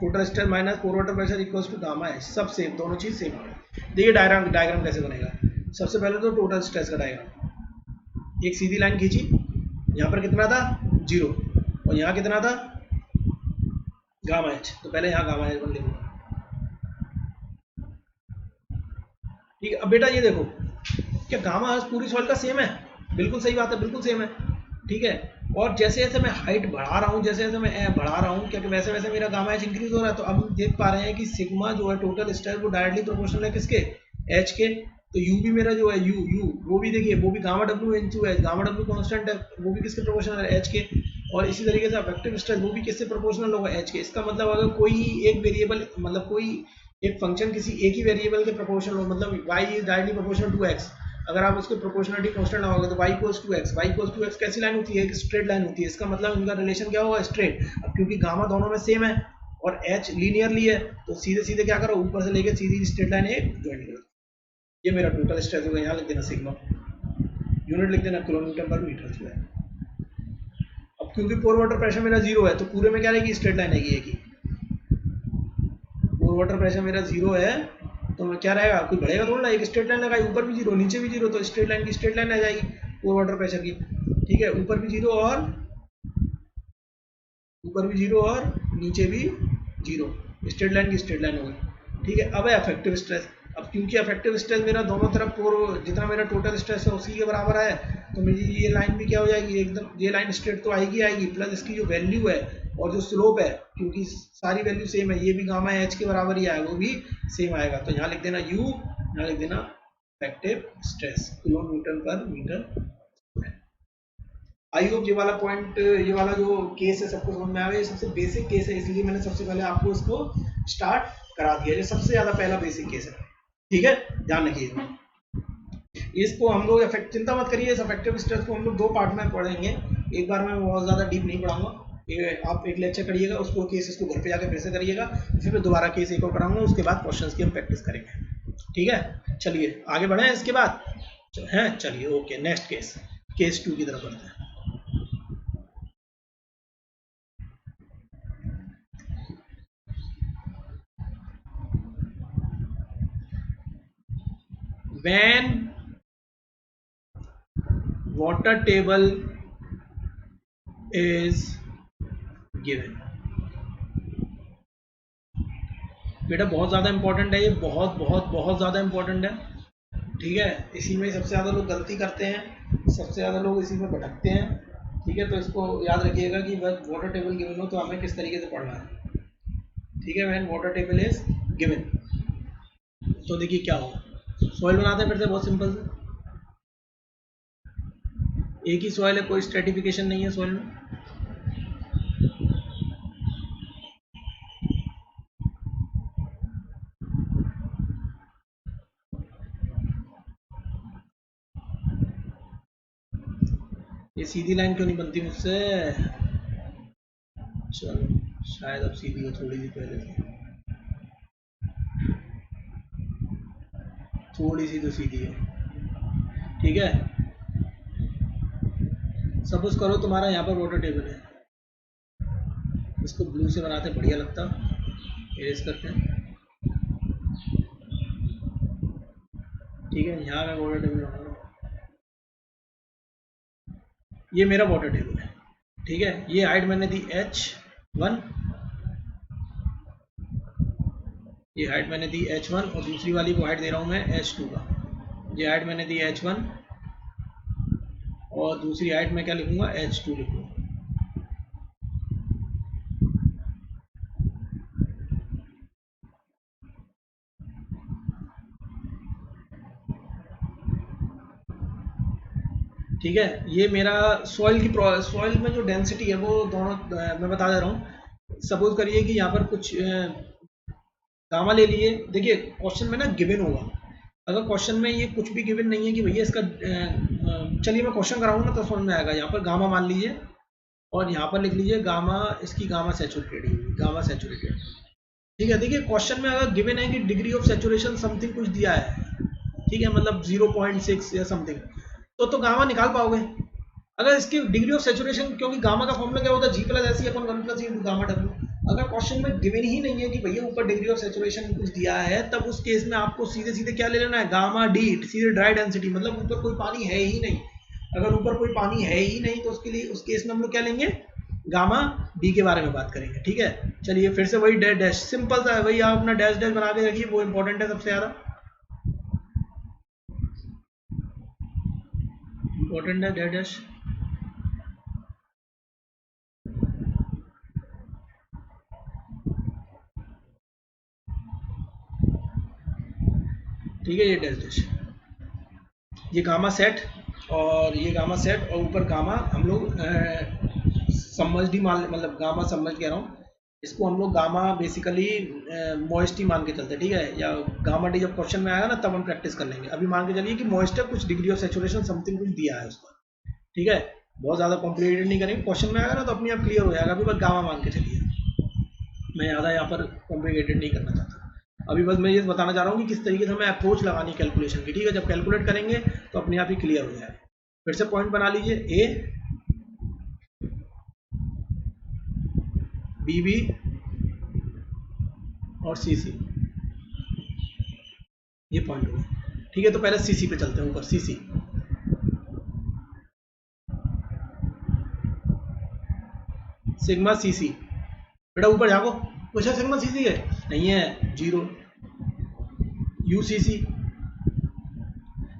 total stress minus pore water pressure equals to gamma h, सब सेम, दोनों चीज सेम है। देखिए डायग्राम कैसे बनेगा, सबसे पहले तो टोटल स्ट्रेस का डायग्राम, एक सीधी लाइन खींची, यहाँ पर कितना था 0 और यहाँ कितना था गामा एच, तो पहले यहाँ गामा एच बन लिखूंगा, ठीक है। अब बेटा ये देखो क्या गामा एच पूरी सॉइल का सेम है, बिल्कुल सही बात है, बिल्कुल सेम है, ठीक है, और जैसे जैसे मैं हाइट बढ़ा रहा हूँ, जैसे जैसे मैं बढ़ा रहा हूँ, क्योंकि वैसे वैसे मेरा गामा एच इंक्रीज हो रहा है, तो अब हम देख पा रहे हैं कि सिग्मा जो है टोटल स्ट्रेस वो डायरेक्टली प्रोपोर्शनल है किसके, एच के, तो यू भी मेरा जो है यू वो भी देखिए वो भी gamma W into H, gamma W constant है, वो भी किसके प्रोपोर्शनल है, एच के, और इसी तरीके से अफेक्टिव स्ट्रेस वो भी किससे प्रोपोर्शनल होगा, एच के। इसका मतलब अगर कोई एक वेरिएबल, मतलब कोई एक फंक्शन किसी एक ही वेरिएबल के प्रोपोर्शनल हो, मतलब y is directly proportional to x, अगर आप उसके प्रोपोर्शनलिटी कांस्टेंट लगाओगे तो y equals to x, y equals to x कैसी लाइन होती है, एक स्ट्रेट लाइन होती है, इसका मतलब इनका रिलेशन क्या होगा, स्ट्रेट। अब क्योंकि गामा दोनों में सेम है और h लीनियरली है, तो सीधे सीधे क्या करो, ऊपर से लेके सीधी स्ट्रेट लाइन एक ज्वाइन करो, ये मेरा टोटल स्ट्रेस होगा, यहाँ लिख देना सिग्मा, यूनिट लिख देना किलोमीटर पर मीटर स्क्वायर। अब क्योंकि पोर वाटर प्रेशर मेरा 0 है, तो पूरे में क्या रहेगी, स्ट्रेट लाइन आएगी एक ही, पोर वाटर प्रेशर मेरा 0 है, तो क्या रहेगा, कोई बढ़ेगा थोड़ा ना, एक स्ट्रेट लाइन लगाई, ऊपर भी 0 नीचे भी 0, तो स्ट्रेट लाइन की स्ट्रेट लाइन आ जाएगी पोर वाटर प्रेशर की, ठीक है, ऊपर भी 0 और नीचे भी 0, स्ट्रेट लाइन की स्ट्रेट लाइन होगी, ठीक है। अब है अफेक्टिव स्ट्रेस, अब क्योंकि अफेक्टिव स्ट्रेस मेरा दोनों तरफ जितना मेरा टोटल स्ट्रेस है उसी के बराबर है, तो मेरी ये लाइन भी क्या हो जाएगी, एकदम ये लाइन स्ट्रेट तो आएगी, प्लस इसकी जो वैल्यू है और जो स्लोप है, क्योंकि सारी वैल्यू सेम है, ये भी गामा एच के बराबर ही आएगा, वो भी सेम आएगा, तो यहाँ लिख देना यू, यहाँ लिख देना अफेक्टिव स्ट्रेस किलोमीटर पर मीटर। आई होप ये वाला पॉइंट, ये वाला जो केस है सबको समझ में आ गया, ये सबसे बेसिक केस है, इसलिए मैंने सबसे पहले आपको इसको स्टार्ट करा दिया, ये सबसे ज्यादा पहला बेसिक केस है, ठीक है, ध्यान रखिएगा इसको। हम लोग चिंता मत करिए, इस अफेक्टिव स्ट्रेस को हम लोग 2 पार्ट में पढ़ेंगे, एक बार में बहुत ज्यादा डीप नहीं पढ़ाऊंगा, आप एक लेक्चर करिएगा, उसको केस इसको घर पे जाकर फिर से करिएगा, फिर मैं दोबारा केस एक और कराऊंगा, उसके बाद क्वेश्चंस की हम प्रैक्टिस करेंगे, ठीक है। चलिए आगे बढ़े इसके बाद हैं, चलिए ओके, नेक्स्ट केस 2 की तरफ बढ़ते हैं। When water table is given, बेटा बहुत ज़्यादा इंपॉर्टेंट है ये, बहुत बहुत बहुत ज़्यादा इंपॉर्टेंट है, ठीक है, इसी में सबसे ज़्यादा लोग गलती करते हैं, सबसे ज़्यादा लोग इसी में भटकते हैं, ठीक है, तो इसको याद रखिएगा कि वाटर टेबल गिवन हो तो हमें किस तरीके से पढ़ना है, ठीक है। When water table is given, तो देखिए क्या होगा, सॉइल बनाते हैं फिर से, बहुत सिंपल से, एक ही सॉइल है, कोई स्ट्रेटिफिकेशन नहीं है सॉइल में, ये सीधी लाइन क्यों नहीं बनती मुझसे, चलो शायद अब सीधी हो, थोड़ी सी पहले से, थोड़ी सी तो सीधी है, ठीक है। सपोज करो तुम्हारा यहाँ पर वाटर टेबल है, इसको ब्लू से बनाते बढ़िया लगता, इरेज करते हैं, ठीक है, यहाँ मैं वाटर टेबल बनाऊंगा, ये मेरा वाटर टेबल है, ठीक है, ये हाइट मैंने दी h1, ये हाइट मैंने दी h1 और दूसरी वाली को हाइट दे रहा हूँ मैं h2 का। ये हाइट मैंने दी h1 और दूसरी हाइट में क्या लिखूंगा, h2 लिखूंगा। ठीक है, ये मेरा सॉइल में जो डेंसिटी है वो दोनों मैं बता दे रहा हूँ। सपोज करिए कि यहाँ पर कुछ गामा ले लिए। देखिए क्वेश्चन में ना गिवन होगा, अगर क्वेश्चन में ये कुछ भी गिवन नहीं है कि भैया इसका चलिए मैं क्वेश्चन कराऊंगा ना तो समझ में आएगा। यहाँ पर गामा मान लीजिए और यहाँ पर लिख लीजिए गामा, इसकी गामा सैचुरेटेड, गामा सैचुरेटेड। ठीक है, देखिए क्वेश्चन में अगर गिवन है कि डिग्री ऑफ सैचुरेशन समथिंग कुछ दिया है, ठीक है, मतलब 0.6 या समथिंग, तो गामा निकाल पाओगे। अगर इसकी डिग्री ऑफ सैचुरेशन, क्योंकि गामा का फॉर्मूला क्या होता है, G+SE/1+E गामा डब्ल्यू। अगर क्वेश्चन में गिवन ही नहीं है कि भैया ऊपर डिग्री ऑफ सैचुरेशन कुछ दिया है, तब उस केस में आपको सीधे सीधे क्या ले लेना है, गामा डी, सीधे ड्राई डेंसिटी, मतलब ऊपर कोई पानी है ही नहीं। अगर ऊपर कोई पानी है ही नहीं तो उसके लिए उस केस में हम लोग क्या लेंगे, गामा डी के बारे में बात करेंगे। ठीक है, चलिए फिर से वही डैश डैश, सिंपल सा है वही, आप अपना डैश डैश बना के रखिए, वो इंपॉर्टेंट है सबसे ज्यादा इंपॉर्टेंट है डैश डैश। ठीक है, ये डैश डैश, ये गामा सेट और ये गामा सेट और ऊपर गामा हम लोग सबमर्ज्ड ही मान, मतलब गामा सबमर्ज्ड कह रहा हूँ, इसको हम लोग गामा बेसिकली मॉइस्टी मान के चलते हैं। ठीक है, या गामा डी जब क्वेश्चन में आएगा ना तब हम प्रैक्टिस कर लेंगे। अभी मान के चलिए कि मॉइस्चर कुछ डिग्री ऑफ सैचुरेशन समथिंग कुछ दिया है उसका। ठीक है, बहुत ज़्यादा कॉम्प्लिकेटेड नहीं करेंगे, क्वेश्चन में आएगा ना तो अपने आप क्लियर हो जाएगा। अभी बस गामा मान के चलिए, मैं ज़्यादा यहाँ पर कॉम्प्लिकेटेड नहीं करना चाहता। अभी बस मैं ये बताना चाह रहा हूँ कि किस तरीके से हमें अप्रोच लगानी कैलकुलेशन की। ठीक है, जब कैलकुलेट करेंगे तो अपने आप ही क्लियर हो जाएगा। फिर से पॉइंट बना लीजिए, ए बी बी और सी सी, ये पॉइंट हो गया। ठीक है, तो पहले सी सी पे चलते हैं, ऊपर सी सी, सिग्मा सी सी। बेटा ऊपर जाओ, कुछ है सिग्मा सी सी है, नहीं है, 0। यू सी सी,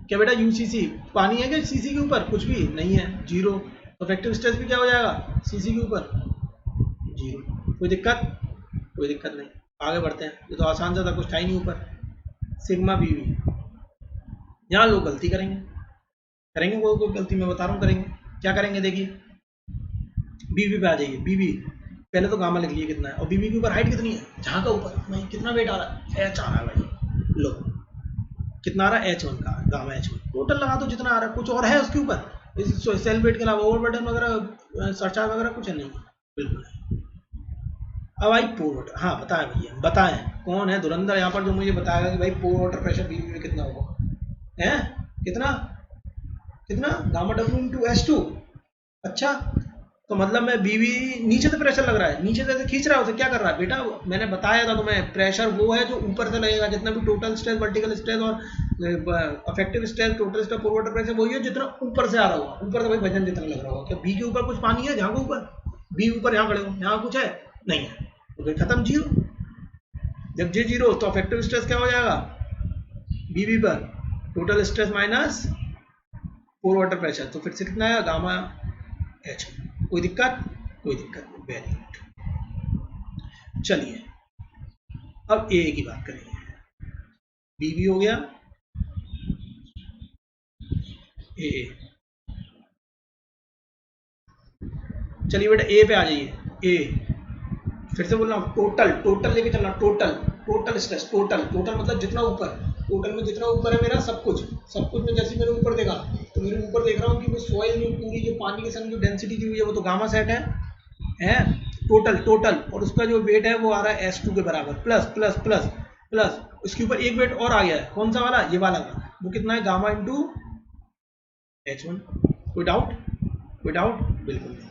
क्या बेटा यू सी सी पानी है क्या सी सी के ऊपर, कुछ भी नहीं है, 0। तो इफेक्टिव स्ट्रेस भी क्या हो जाएगा, सी सी के ऊपर 0। कोई दिक्कत, कोई दिक्कत नहीं, आगे बढ़ते हैं। ये तो आसान सा था, कुछ था ही नहीं ऊपर। सिग्मा बी बी, यहाँ लोग गलती करेंगे वो गलती मैं बता रहा हूँ करेंगे। क्या करेंगे, देखिए बी बी पे आ जाइए। बी बी पहले तो गामा लिख लिए कितना है, और बी बी के ऊपर हाइट कितनी है, जहाँ का ऊपर नहीं, कितना वेट आ रहा है, एच आ रहा है भाई। लो कितना आ रहा है, H1 का, गामा H1 टोटल लगा दो जितना आ रहा है। कुछ और है उसके ऊपर, इस सेल वेट के अलावा ओवरबर्डन वगैरह सरचार्ज वगैरह कुछ है नहीं, बिल्कुल है। अब आई पोर वाटर, हाँ बताएं भैया, बताएं कौन है धुरंधर यहाँ पर जो मुझे बताएगा कि भाई पोर वाटर प्रेशर बीबी में कितना होगा, है कितना, कितना गामा डब्ल्यू इंटू H2। अच्छा, तो मतलब मैं बीबी नीचे से प्रेशर लग रहा है, नीचे से खींच रहा है उसे, क्या कर रहा है बेटा, मैंने बताया था तुम्हें, प्रेशर वो है जो ऊपर से लगेगा, जितना भी टोटल स्ट्रेस, वर्टिकल स्ट्रेस और affective stress, total stress, pore water pressure वही है जितना ऊपर से आ रहा होगा, ऊपर से भाई वजन जितना लग रहा होगा। क्या बी के ऊपर कुछ पानी है, जहाँ के ऊपर बी ऊपर, यहाँ खड़े हो, यहाँ कुछ है नहीं है, तो फिर खत्म, 0। जब जे 0 तो अफेक्टिव स्ट्रेस क्या हो जाएगा, बीबी पर total stress minus pore water pressure, तो फिर से कितना है, गामा एच। कोई दिक्कत, कोई दिक्कत नहीं, वेरी गुड। चलिए अब ए की बात करेंगे, बीबी हो गया, ए। चलिए बेटा ए पे आ जाइए, ए फिर से बोल रहा हूँ, टोटल लेके चलना, टोटल स्ट्रेस, टोटल मतलब जितना ऊपर, टोटल में जितना ऊपर है मेरा सब कुछ में, जैसे मैंने ऊपर देखा तो मेरे ऊपर देख रहा हूँ कि वो सॉइल में पूरी जो पानी के संग जो डेंसिटी दी हुई है वो तो गामा सेट है टोटल, और उसका जो वेट है वो आ रहा है S2 के बराबर, प्लस उसके ऊपर एक वेट और आ गया है, कौन सा वाला, ये वाला का, वो कितना है, गामा इंटू H1। कोई डाउट, बिल्कुल नहीं।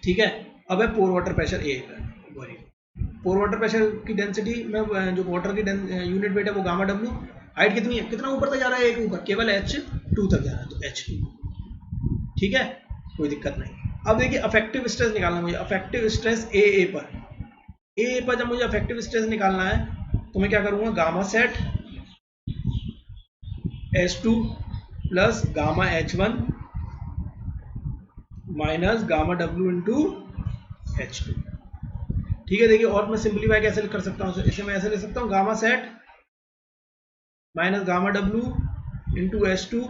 ठीक है, अब है पोर वाटर प्रेशर ए पर। पोर वाटर प्रेशर की डेंसिटी में जो वाटर की यूनिट वेट है वो गामा डब्ल्यू, हाइट कितनी है, कितना ऊपर तक जा रहा है, एक ऊपर केवल H2 तक जा रहा है, तो H2। ठीक है, कोई दिक्कत नहीं। अब देखिए अफेक्टिव स्ट्रेस निकालना मुझे, अफेक्टिव स्ट्रेस ए पर जब मुझे अफेक्टिव स्ट्रेस निकालना है तो मैं क्या करूंगा, gamma sat H2 plus gamma H1 minus gamma W into H2। ठीक है, देखिए और मैं सिंपलीफाई कैसे कर सकता हूँ, इसे मैं ऐसे ले सकता हूँ, gamma sat minus gamma W into H2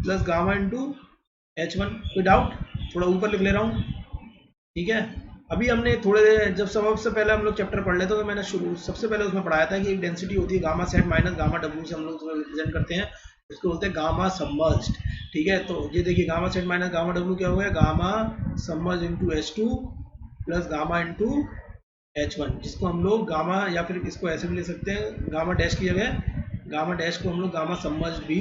plus gamma into H1। कोई डाउट? थोड़ा ऊपर लिख ले रहा हूँ। ठीक है, अभी हमने थोड़े जब सबसे पहले हम लोग चैप्टर पढ़ लेते तो मैंने सबसे पहले उसमें पढ़ाया था कि एक डेंसिटी होती है gamma sat minus gamma W से हम लोग रिप्रेजेंट करते हैं, इसको बोलते हैं गामा सबमर्ज्ड। ठीक है, तो ये देखिए gamma sat minus gamma W क्या हो गया, gamma submerge into H2 plus gamma into H1, जिसको हम लोग गामा या फिर इसको ऐसे भी ले सकते हैं, गामा डैश की जगह गामा डैश को हम लोग गामा सबमर्ज भी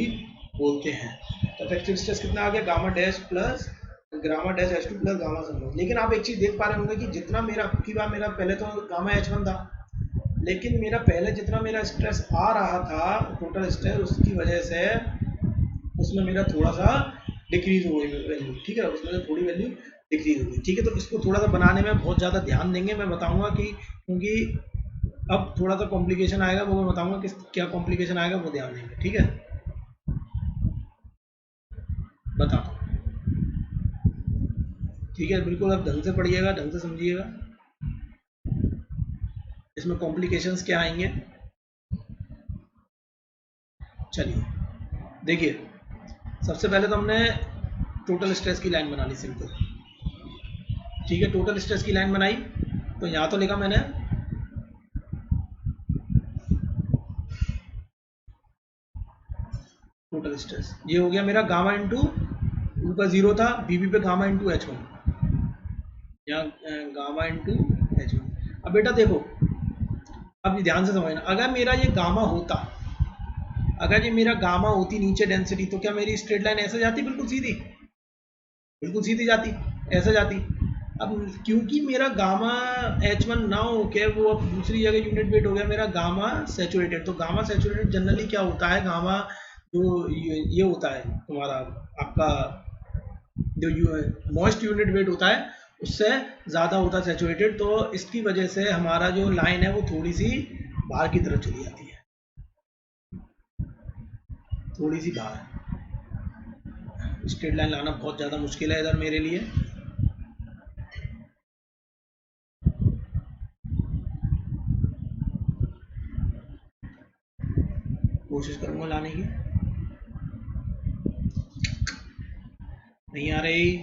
बोलते हैं। तो इफेक्टिव स्ट्रेस कितना आ गया, gamma dash plus gamma dash H2 plus gamma submerge. लेकिन आप एक चीज देख पा रहे होंगे कि जितना मेरा की बार मेरा पहले तो गामा H1 था, लेकिन मेरा पहले जितना मेरा स्ट्रेस आ रहा था टोटल स्ट्रेस, उसकी वजह से उसमें मेरा थोड़ा सा डिक्रीज हो गई वैल्यू। ठीक है, उसमें थोड़ी वैल्यू डिक्रीज हो गई। ठीक है, तो इसको थोड़ा सा बनाने में बहुत ज़्यादा ध्यान देंगे, मैं बताऊंगा कि क्योंकि अब थोड़ा सा कॉम्प्लिकेशन आएगा, वो मैं बताऊंगा कि क्या कॉम्प्लिकेशन आएगा, वो ध्यान देंगे। ठीक है, बताता हूँ। ठीक है, बिल्कुल आप ढंग से पढ़िएगा, ढंग से समझिएगा, इसमें कॉम्प्लिकेशंस क्या आएंगे। चलिए देखिए, सबसे पहले तो हमने टोटल स्ट्रेस की लाइन बना ली सिंपल। ठीक है, टोटल स्ट्रेस की लाइन बनाई तो यहाँ तो लिखा मैंने टोटल स्ट्रेस, ये हो गया मेरा गामा इंटू ऊपर जीरो था, बीबी पे गामा इंटू H1, यहाँ गामा इंटू H1। अब बेटा देखो, अब ध्यान से समझना, अगर मेरा ये गामा होता, अगर ये मेरा गामा होती नीचे डेंसिटी, तो क्या मेरी स्ट्रेट लाइन ऐसे जाती, बिल्कुल सीधी, बिल्कुल सीधी जाती, ऐसे जाती। अब क्योंकि मेरा गामा H1 ना हो के वो अब दूसरी जगह यूनिट वेट हो गया मेरा गामा सैचुरेटेड। तो गामा सैचुरेटेड जनरली क्या होता है, गामा जो ये होता है तुम्हारा आपका जो मॉइस्ट यूनिट वेट होता है उससे ज़्यादा होता है सैचुरेटेड, तो इसकी वजह से हमारा जो लाइन है वो थोड़ी सी बाहर की तरफ चली जाती है, थोड़ी सी बाहर। स्ट्रेट लाइन लाना बहुत ज़्यादा मुश्किल है इधर मेरे लिए। कोशिश करूंगा लाने की, नहीं आ रही।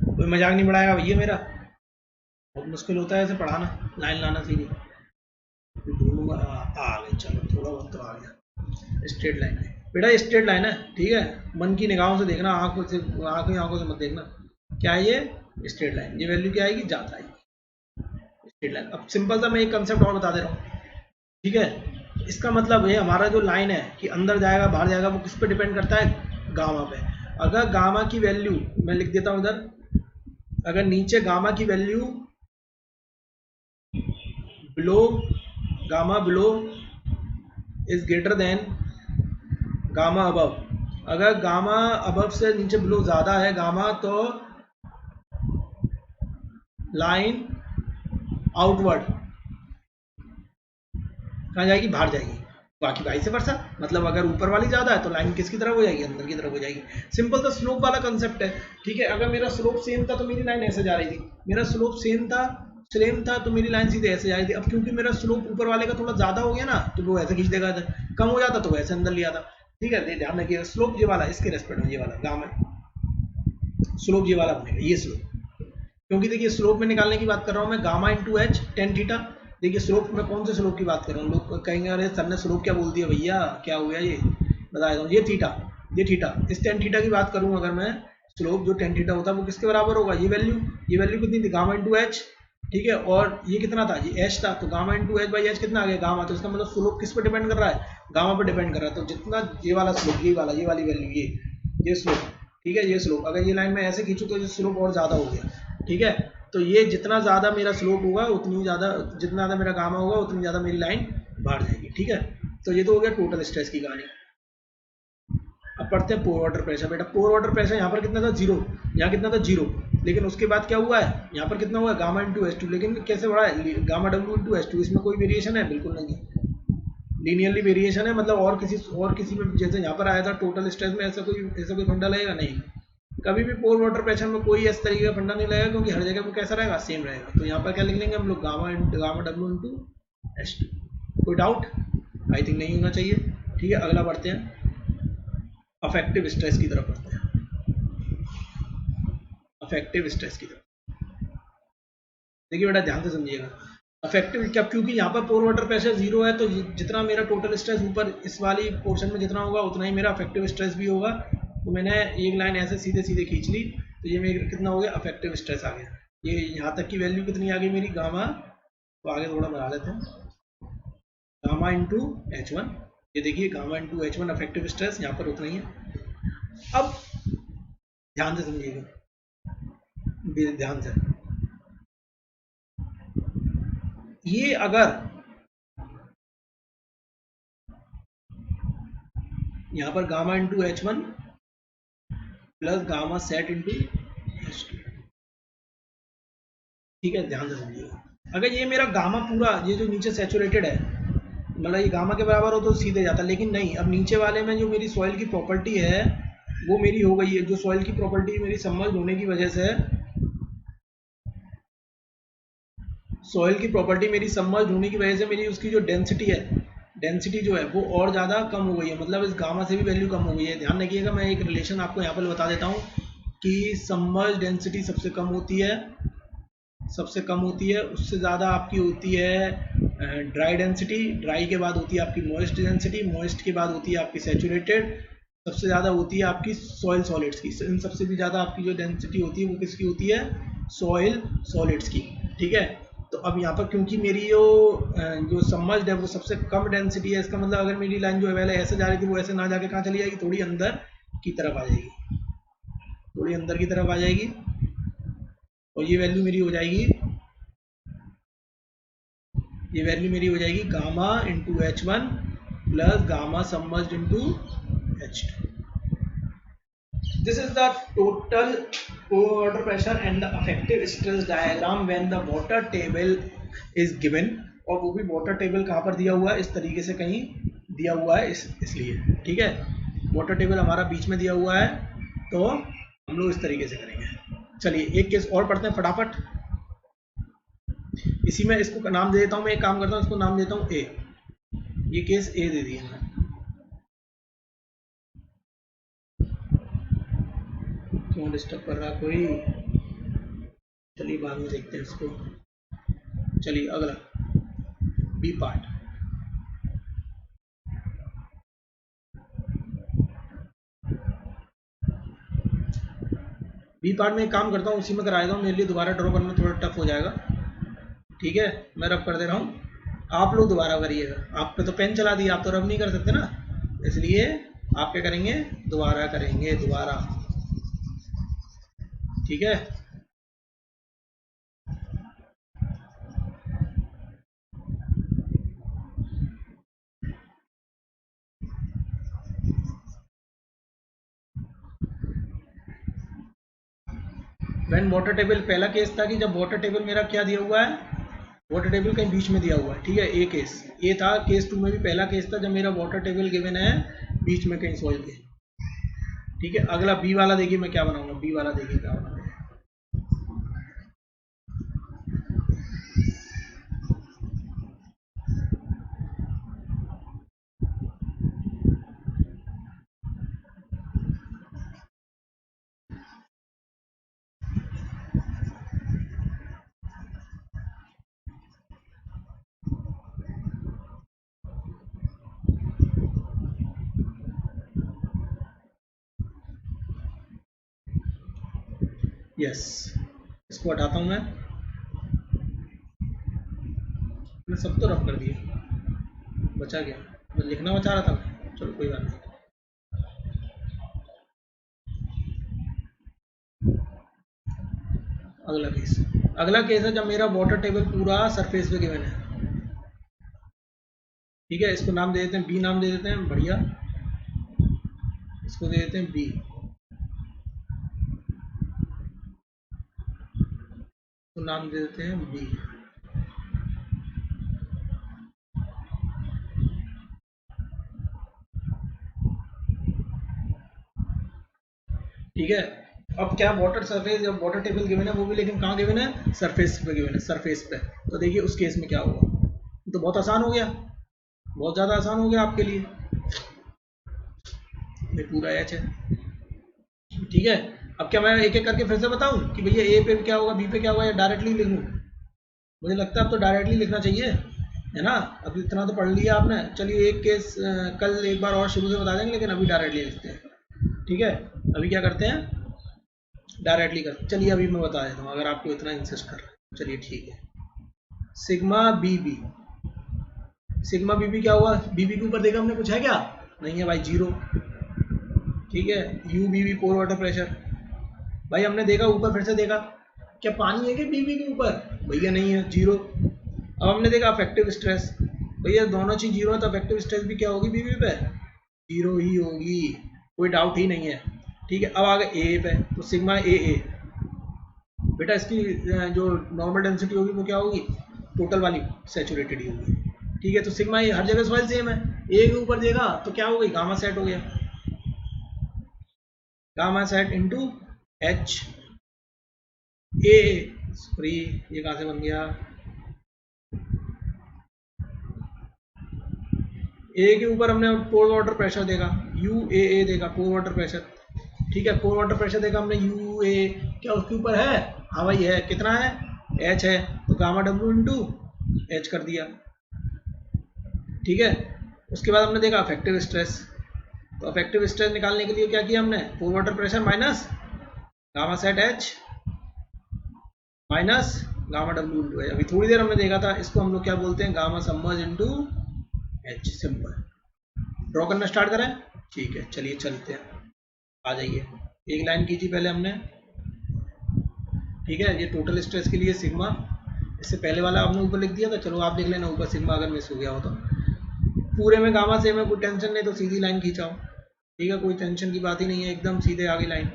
कोई मजाक नहीं बढ़ाएगा भैया, मेरा बहुत मुश्किल होता है ऐसे पढ़ाना, लाइन लाना सीधी। ढूंढूंगा, आ गई, चलो थोड़ा बहुत तो आ गया। स्ट्रेट लाइन है बेटा, स्ट्रेट लाइन है। ठीक है, मन की निगाहों से देखना, आंखों से आंखों से मत देखना। क्या है ये स्ट्रेट लाइन, ये वैल्यू क्या आएगी, ज्यादा आएगी स्ट्रेट लाइन। अब सिंपल सा मैं एक कंसेप्ट और बता दे रहा हूँ। ठीक है, इसका मतलब है हमारा जो लाइन है कि अंदर जाएगा बाहर जाएगा, वो किस पे डिपेंड करता है, गामा पे। अगर गामा की वैल्यू मैं लिख देता हूँ इधर, अगर नीचे गामा की value below gamma below is greater than gamma above, अगर गामा अबव से नीचे बिलो ज्यादा है गामा, तो लाइन आउटवर्ड कहाँ जाएगी, बाहर जाएगी। बाकी वाइस वर्सा, मतलब अगर ऊपर वाली ज्यादा है तो लाइन किसकी तरफ हो जाएगी, अंदर की तरफ हो जाएगी। सिंपल सा स्लोप वाला कंसेप्ट है। ठीक है, अगर मेरा स्लोप सेम था तो मेरी लाइन ऐसे जा रही थी, मेरा स्लोप सेम था तो मेरी लाइन सीधे ऐसे जा रही थी। अब क्योंकि मेरा स्लोप ऊपर वाले का थोड़ा ज्यादा हो गया ना, तो वो ऐसे खींच देगा, कम हो जाता तो वैसे अंदर लिया था। ठीक है, ध्यान रखिएगा, स्लोप ये वाला, इसके रेस्पेक्ट में ये वाला गामा स्लोप ये वाला बनेगा, ये स्लोप। क्योंकि देखिए स्लोप में निकालने की बात कर रहा हूँ मैं, gamma into H tan theta. देखिए स्लोप में कौन से स्लोप की बात कर रहा हूँ, लोग कहेंगे अरे सर ने स्लोप क्या बोल दिया भैया, क्या हो गया, ये बता देता हूँ, ये थीटा, इस टेन थीटा की बात करूँ अगर मैं, स्लोप जो टेन थीटा होता है वो किसके बराबर होगा, ये वैल्यू कितनी थी, गामा इंटू एच। ठीक है, और ये कितना था, ये एच था, तो gamma into H by H कितना आ गया, गामा। तो इसका मतलब स्लोप किस पर डिपेंड कर रहा है, गामा पर डिपेंड कर रहा है। तो जितना ये वाला स्लोप, ये वाली वैल्यू, ये स्लोप, ठीक है, ये स्लोप, अगर ये लाइन में ऐसे खींचूँ तो ये स्लोप और ज्यादा हो गया। ठीक है, तो ये जितना ज़्यादा मेरा स्लोप होगा उतनी ज़्यादा, जितना ज़्यादा मेरा गामा होगा उतनी ज़्यादा मेरी लाइन बाहर जाएगी। ठीक है, तो ये तो हो गया टोटल स्ट्रेस की कहानी। अब पढ़ते हैं पोर वाटर प्रेशर। बेटा पोर वाटर प्रेशर यहाँ पर कितना था, 0, यहाँ कितना था 0, लेकिन उसके बाद क्या हुआ है, यहाँ पर कितना हुआ है, गामा इंटू एच टू, लेकिन कैसे बढ़ा है, gamma W into H two, इसमें कोई वेरिएशन है, बिल्कुल नहीं है, लीनियरली वेरिएशन है, मतलब और किसी में जैसे यहाँ पर आया था टोटल स्ट्रेस में ऐसा कोई फंडा लगेगा नहीं, कभी भी पोर वाटर प्रेशर में कोई इस तरीके का फंडा नहीं लगेगा, क्योंकि हर जगह वो कैसा रहेगा, सेम रहेगा। तो यहाँ पर क्या लिख लेंगे हम लोग, gamma W into H two. कोई डाउट, आई थिंक नहीं होना चाहिए। ठीक है, अगला बढ़ते हैं, अफेक्टिव स्ट्रेस की तरफ बढ़ते हैं, अफेक्टिव स्ट्रेस की तरफ। देखिए बेटा ध्यान से समझिएगा, अफेक्टिव क्या, क्योंकि यहाँ पर पोर वाटर प्रेशर 0 है, तो जितना मेरा टोटल स्ट्रेस ऊपर इस वाली पोर्शन में जितना होगा उतना ही मेरा अफेक्टिव स्ट्रेस भी होगा। तो मैंने एक लाइन ऐसे सीधे सीधे खींच ली, तो ये मेरा कितना हो गया, अफेक्टिव स्ट्रेस आ गया। ये यहाँ तक की वैल्यू कितनी आ गई मेरी, गामा, तो आगे थोड़ा बढ़ा लेते हैं, गामा इंटू H1, ये देखिए gamma into H1 affective stress यहाँ पर उतना ही है। अब ध्यान से समझिएगा, ध्यान से, ये अगर यहाँ पर gamma into H1 plus gamma sat into H2, ठीक है, ध्यान से समझिएगा। अगर ये मेरा गामा पूरा, ये जो नीचे सैचुरेटेड है, मतलब ये गामा के बराबर हो तो सीधे जाता, लेकिन नहीं, अब नीचे वाले में जो मेरी सॉइल की प्रॉपर्टी है वो मेरी हो गई है, जो सॉइल की प्रॉपर्टी मेरी सबमर्ज होने की वजह से, सॉइल की प्रॉपर्टी मेरी सबमर्ज होने की वजह से मेरी उसकी जो डेंसिटी है, डेंसिटी जो है वो और ज़्यादा कम हो गई है, मतलब इस गामा से भी वैल्यू कम हो गई है। ध्यान रखिएगा, मैं एक रिलेशन आपको यहाँ पर बता देता हूँ कि सबमर्ज डेंसिटी सबसे कम होती है, सबसे कम होती है, उससे ज़्यादा आपकी होती है ड्राई डेंसिटी, ड्राई के बाद होती है आपकी मॉइस्ट डेंसिटी, मॉइस्ट के बाद होती है आपकी सैचुरेटेड, सबसे ज़्यादा होती है आपकी सॉइल सॉलिड्स की। इन सबसे भी ज़्यादा आपकी जो डेंसिटी होती है वो किसकी होती है, सॉइल सॉलिड्स की। ठीक है, तो अब यहाँ पर क्योंकि मेरी जो सबमर्ज्ड है वो सबसे कम डेंसिटी है, इसका मतलब अगर मेरी लाइन जो है पहले ऐसे जा रही थी वो ऐसे ना जाके कहाँ चली जाएगी, थोड़ी अंदर की तरफ आ जाएगी, थोड़ी अंदर की तरफ आ जाएगी, और ये वैल्यू मेरी हो जाएगी, ये वैल्यू मेरी हो जाएगी gamma into H1 plus gamma submerged into H2। This is the total water pressure and the effective stress diagram when the water table is given, और वो भी water table कहाँ पर दिया हुआ है, इस तरीके से कहीं दिया हुआ है, इसलिए। ठीक है, water table हमारा बीच में दिया हुआ है, तो हम लोग इस तरीके से करेंगे। चलिए एक केस और पढ़ते हैं फटाफट, इसी में इसको नाम दे देता हूँ, मैं एक काम करता हूँ, इसको नाम देता हूँ ए, ये केस ए दे दिया मैं, क्यों डिस्टर्ब कर रहा कोई, चलिए बाद में देखते हैं इसको। चलिए अगला बी पार्ट, बी पार्ट में एक काम करता हूँ, उसी में करा देता हूँ, मेरे लिए दोबारा ड्रॉ करना थोड़ा टफ हो जाएगा। ठीक है, मैं रब कर दे रहा हूँ, आप लोग दोबारा करिएगा, आप पे तो पेन चला दिया, आप तो रब नहीं कर सकते ना, इसलिए आप क्या करेंगे, दोबारा करेंगे, दोबारा। ठीक है, व्हेन वाटर टेबल, पहला केस था कि जब वाटर टेबल मेरा क्या दिया हुआ है, वाटर टेबल कहीं बीच में दिया हुआ है। ठीक है, ए केस, ये था, केस 2 में भी पहला केस था जब मेरा वाटर टेबल गिवन है बीच में कहीं सॉइल के। ठीक है, अगला बी वाला देखिए मैं क्या बनाऊंगा, बी वाला देखिए क्या बनाऊंगा, यस, इसको हटाता हूँ मैं सब तो रब कर दिया, बचा गया, मैं लिखना बचा रहा था, चलो कोई बात नहीं। अगला केस, अगला केस है जब मेरा वाटर टेबल पूरा सरफेस पे गिवन है। ठीक है, इसको नाम दे देते हैं, बी नाम दे देते हैं, बढ़िया, इसको दे देते हैं बी, तो नाम दे देते हैं बी। ठीक है, अब क्या वाटर सरफेस या वाटर टेबल गिवन है, वो भी लेकिन कहाँ गिवन है, सरफेस पे गिवन है, सरफेस पे। तो देखिए उस केस में क्या होगा, तो बहुत आसान हो गया, बहुत ज़्यादा आसान हो गया आपके लिए, ये पूरा एच है। ठीक है, अब क्या मैं एक एक करके फिर से बताऊं कि भैया ए पे क्या होगा, बी पे क्या होगा, या डायरेक्टली लिख लूँ? मुझे लगता है अब तो डायरेक्टली लिखना चाहिए, है ना। अब इतना तो पढ़ लिया आपने, चलिए एक केस कल एक बार और शुरू से बता देंगे, लेकिन अभी डायरेक्टली लिखते हैं। ठीक है, अभी क्या करते हैं, डायरेक्टली करते हैं। चलिए अभी मैं बता देता हूँ, अगर आपको इतना इंसिस्ट कर रहा है। चलिए ठीक है, sigma b b, sigma b b क्या हुआ, बी बी के ऊपर देखा हमने, कुछ है क्या, नहीं है भाई, जीरो। ठीक है, u b b pore water pressure, भाई हमने देखा ऊपर, फिर से देखा, क्या पानी है क्या बीबी के ऊपर, भैया नहीं है, जीरो। अब हमने देखा अफेक्टिव स्ट्रेस, भैया दोनों चीज जीरो है, तो अफेक्टिव स्ट्रेस भी क्या होगी बीबी पे, जीरो ही होगी, कोई डाउट ही नहीं है। ठीक है, अब आ गए ए पे, तो सिग्मा ए ए, बेटा इसकी जो नॉर्मल डेंसिटी होगी वो क्या होगी, टोटल वाली सैचुरेटेड ही होगी। ठीक है, तो सिग्मा ए हर जगह सॉइल सेम है, ए के ऊपर देखा तो क्या हो गई, गामा सेट हो गया, gamma sat into H A, sorry ये कहाँ से बन गया, ए के ऊपर हमने पोर वाटर प्रेशर देखा, यू ए देखा पोर वाटर प्रेशर। ठीक है, पोर वाटर प्रेशर देखा हमने, यू ए क्या उसके ऊपर है, हाँ भाई है, कितना है, एच है, तो गामा डब्ल्यू इंटू एच कर दिया। ठीक है, उसके बाद हमने देखा अफेक्टिव स्ट्रेस, तो अफेक्टिव स्ट्रेस निकालने के लिए क्या किया हमने, pore water pressure minus gamma sat H minus gamma W into H. अभी थोड़ी देर हमने देखा था, इसको हम लोग क्या बोलते हैं, gamma submerge into H. Simple, draw करना स्टार्ट करें। ठीक है, चलिए चलते हैं, आ जाइए, एक लाइन कीजिए पहले हमने। ठीक है, ये टोटल स्ट्रेस के लिए सिग्मा, इससे पहले वाला आपने ऊपर लिख दिया था, चलो आप लिख लेना ऊपर सिग्मा, अगर मिस हो गया हो तो। पूरे में गामा सेम है, कोई टेंशन नहीं, तो सीधी लाइन खींचाओ। ठीक है, कोई टेंशन की बात ही नहीं है, एकदम सीधे आगे लाइन,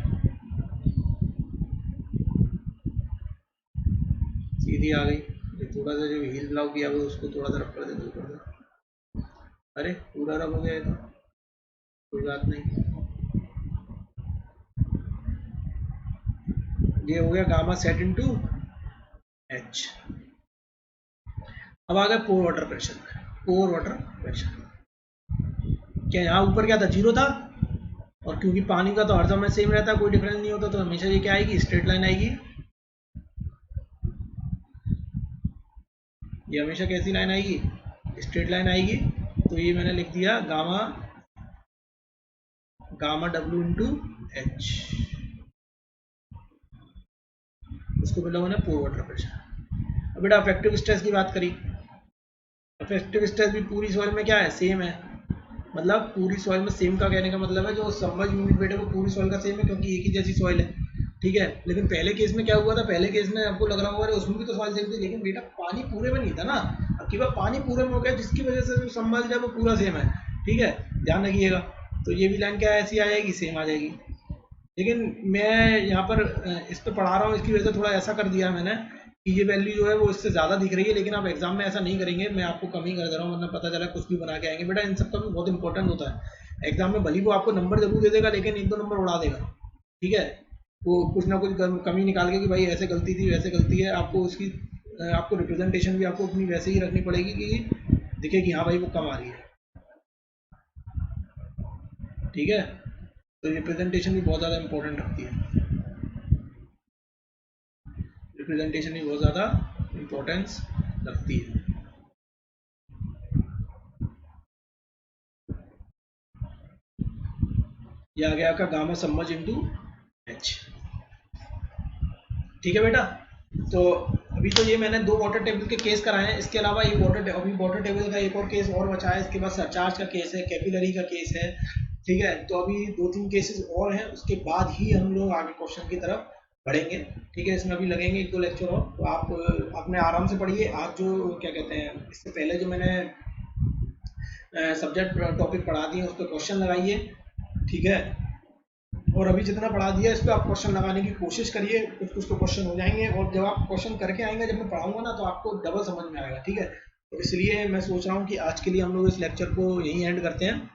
सीधी आ गई। थोड़ा सा जो हील ब्लॉक किया हुआ उसको थोड़ा सा रब कर दे, दो कर दो, अरे पूरा रब हो गया है, तो कोई बात नहीं, ये हो गया गामा सेट इनटू एच। अब आ गया पोर वाटर प्रेशर, पोर वाटर प्रेशर क्या यहाँ ऊपर क्या था, जीरो था, और क्योंकि पानी का तो हर समय सेम रहता है, कोई डिफरेंस नहीं होता, तो हमेशा ये क्या आएगी, स्ट्रेट लाइन आएगी, ये हमेशा कैसी लाइन आएगी, स्ट्रेट लाइन आएगी। तो ये मैंने लिख दिया gamma, gamma W into H, उसको बोला मैंने पोर वाटर प्रेशर। अब बेटा अफेक्टिव स्ट्रेस की बात करी, अफेक्टिव स्ट्रेस भी पूरी सॉइल में क्या है, सेम है, मतलब पूरी सॉइल में सेम का कहने का मतलब है जो सबमर्ज यूनिट वेट है वो पूरी सॉइल का सेम है, क्योंकि एक ही जैसी सॉइल है। ठीक है, लेकिन पहले केस में क्या हुआ था, पहले केस में आपको लग रहा होगा उसमें भी तो सॉइल सेम थी, लेकिन बेटा पानी पूरे में नहीं था ना, अब की बार पानी पूरे में हो गया, जिसकी वजह से जो सबमर्ज है वो पूरा सेम है। ठीक है, ध्यान रखिएगा, तो ये भी लाइन क्या ऐसी आ जाएगी, सेम आ जाएगी। लेकिन मैं यहाँ पर इस पर पढ़ा रहा हूँ, इसकी वजह से थोड़ा ऐसा कर दिया मैंने कि ये वैल्यू जो है वो इससे ज़्यादा दिख रही है, लेकिन आप एग्जाम में ऐसा नहीं करेंगे, मैं आपको कम ही कर दे रहा हूँ, वरना पता चला कुछ भी बना के आएंगे। बेटा इन सब का भी बहुत इंपॉर्टेंट होता है, एग्जाम में भली वो आपको नंबर जरूर दे देगा, लेकिन एक दो नंबर उड़ा देगा। ठीक है, वो कुछ ना कुछ कमी निकाल के कि भाई ऐसे गलती थी, वैसे गलती है, आपको उसकी आपको रिप्रेजेंटेशन भी आपको अपनी वैसे ही रखनी पड़ेगी कि दिखे कि हाँ भाई वो कम आ रही है। ठीक है, तो रिप्रेजेंटेशन भी बहुत ज़्यादा इंपॉर्टेंट रखती है, रिप्रेजेंटेशन भी बहुत ज़्यादा इंपॉर्टेंस रखती है। ये आ गया आपका गामा सबमर्ज इनटू एच। ठीक है बेटा, तो अभी तो ये मैंने दो वाटर टेबल के केस कराए हैं, इसके अलावा ये अभी वाटर टेबल का एक और केस और बचा है, इसके बाद सरचार्ज का केस है, कैपिलरी का केस है। ठीक है, तो अभी दो तीन केसेस और हैं, उसके बाद ही हम लोग आगे क्वेश्चन की तरफ बढ़ेंगे। ठीक है, इसमें अभी लगेंगे एक दो लेक्चर और, तो आप अपने आराम से पढ़िए। आज जो क्या कहते हैं, इससे पहले जो मैंने सब्जेक्ट टॉपिक पढ़ा दिए उस पर क्वेश्चन लगाइए। ठीक है, और अभी जितना पढ़ा दिया इस पर आप क्वेश्चन लगाने की कोशिश करिए, कुछ कुछ तो क्वेश्चन हो जाएंगे, और जब आप क्वेश्चन करके आएंगे, जब मैं पढ़ाऊंगा ना, तो आपको डबल समझ में आएगा, ठीक है। तो इसलिए मैं सोच रहा हूँ कि आज के लिए हम लोग इस लेक्चर को यहीं एंड करते हैं।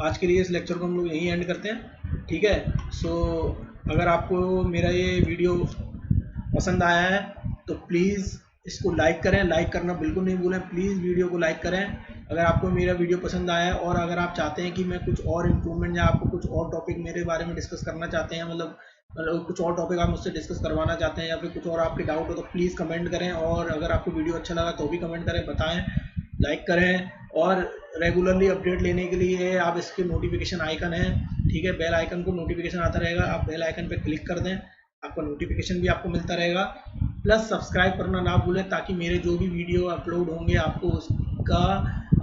आज के लिए इस लेक्चर को हम लोग यहीं एंड करते हैं, ठीक है। सो अगर आपको मेरा ये वीडियो पसंद आया है तो प्लीज़ इसको लाइक करें, लाइक करना बिल्कुल नहीं भूलें, प्लीज़ वीडियो को लाइक करें अगर आपको मेरा वीडियो पसंद आया है। और अगर आप चाहते हैं कि मैं कुछ और इम्प्रूवमेंट या आपको कुछ और टॉपिक मेरे बारे में डिस्कस करना चाहते हैं, मतलब कुछ और टॉपिक आप मुझसे डिस्कस करवाना चाहते हैं, या फिर कुछ और आपके डाउट हो, तो प्लीज़ कमेंट करें। और अगर आपको वीडियो अच्छा लगा तो भी कमेंट करें, बताएं, लाइक करें। और रेगुलरली अपडेट लेने के लिए आप इसके नोटिफिकेशन आइकन है, ठीक है, बेल आइकन को नोटिफिकेशन आता रहेगा, आप बेल आइकन पे क्लिक कर दें, आपका नोटिफिकेशन भी आपको मिलता रहेगा। प्लस सब्सक्राइब करना ना भूलें, ताकि मेरे जो भी वीडियो अपलोड होंगे आपको उसका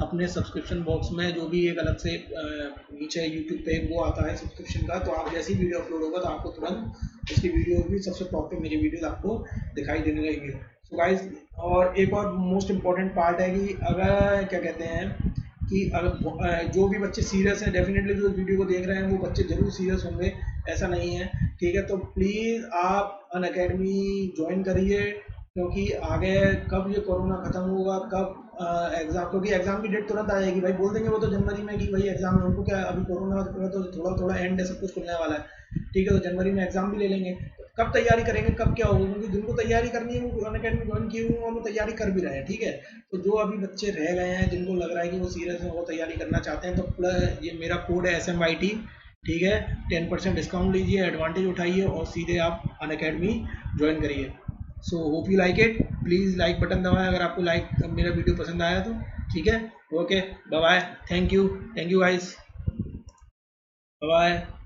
अपने सब्सक्रिप्शन बॉक्स में जो भी एक अलग से नीचे यूट्यूब पे वो आता है सब्सक्रिप्शन का, तो आप जैसी वीडियो अपलोड होगा तो आपको तुरंत उसकी वीडियो भी सबसे टॉप पे मेरी वीडियोस आपको दिखाई देने लगेंगे। सो गाइस, और एक और मोस्ट इम्पॉर्टेंट पार्ट है कि अगर क्या कहते हैं कि अगर जो भी बच्चे सीरियस हैं, डेफिनेटली जो वीडियो को देख रहे हैं वो बच्चे जरूर सीरियस होंगे, ऐसा नहीं है, ठीक है। तो प्लीज़ आप अनअकैडमी ज्वाइन करिए, क्योंकि आगे कब ये कोरोना खत्म होगा, कब एग्ज़ाम, क्योंकि एग्ज़ाम की डेट तुरंत आ जाएगी भाई, बोल देंगे वो तो जनवरी में कि भाई एग्ज़ाम है, उनको क्या अभी कोरोना तो थोड़ा थोड़ा एंड है, सब कुछ खुलने वाला है, ठीक है। तो जनवरी में एग्ज़ाम भी ले लेंगे, तो कब तैयारी करेंगे, कब क्या होगा, क्योंकि जिनको तैयारी करनी है वो अनअकैडमी ज्वाइन किए हुए हैं और वो तैयारी कर भी रहे हैं, ठीक है। तो जो अभी बच्चे रह गए हैं, जिनको लग रहा है कि वो सीरियस है, वो तैयारी करना चाहते हैं, तो प्लस ये मेरा कोड है SMYT, ठीक है, 10% डिस्काउंट लीजिए, एडवांटेज उठाइए और सीधे आप अनअकैडमी ज्वाइन करिए। So hope you like it, please like button दबाएं अगर आपको मेरा वीडियो पसंद आया तो, ठीक है। Okay, bye bye, thank you guys, bye bye.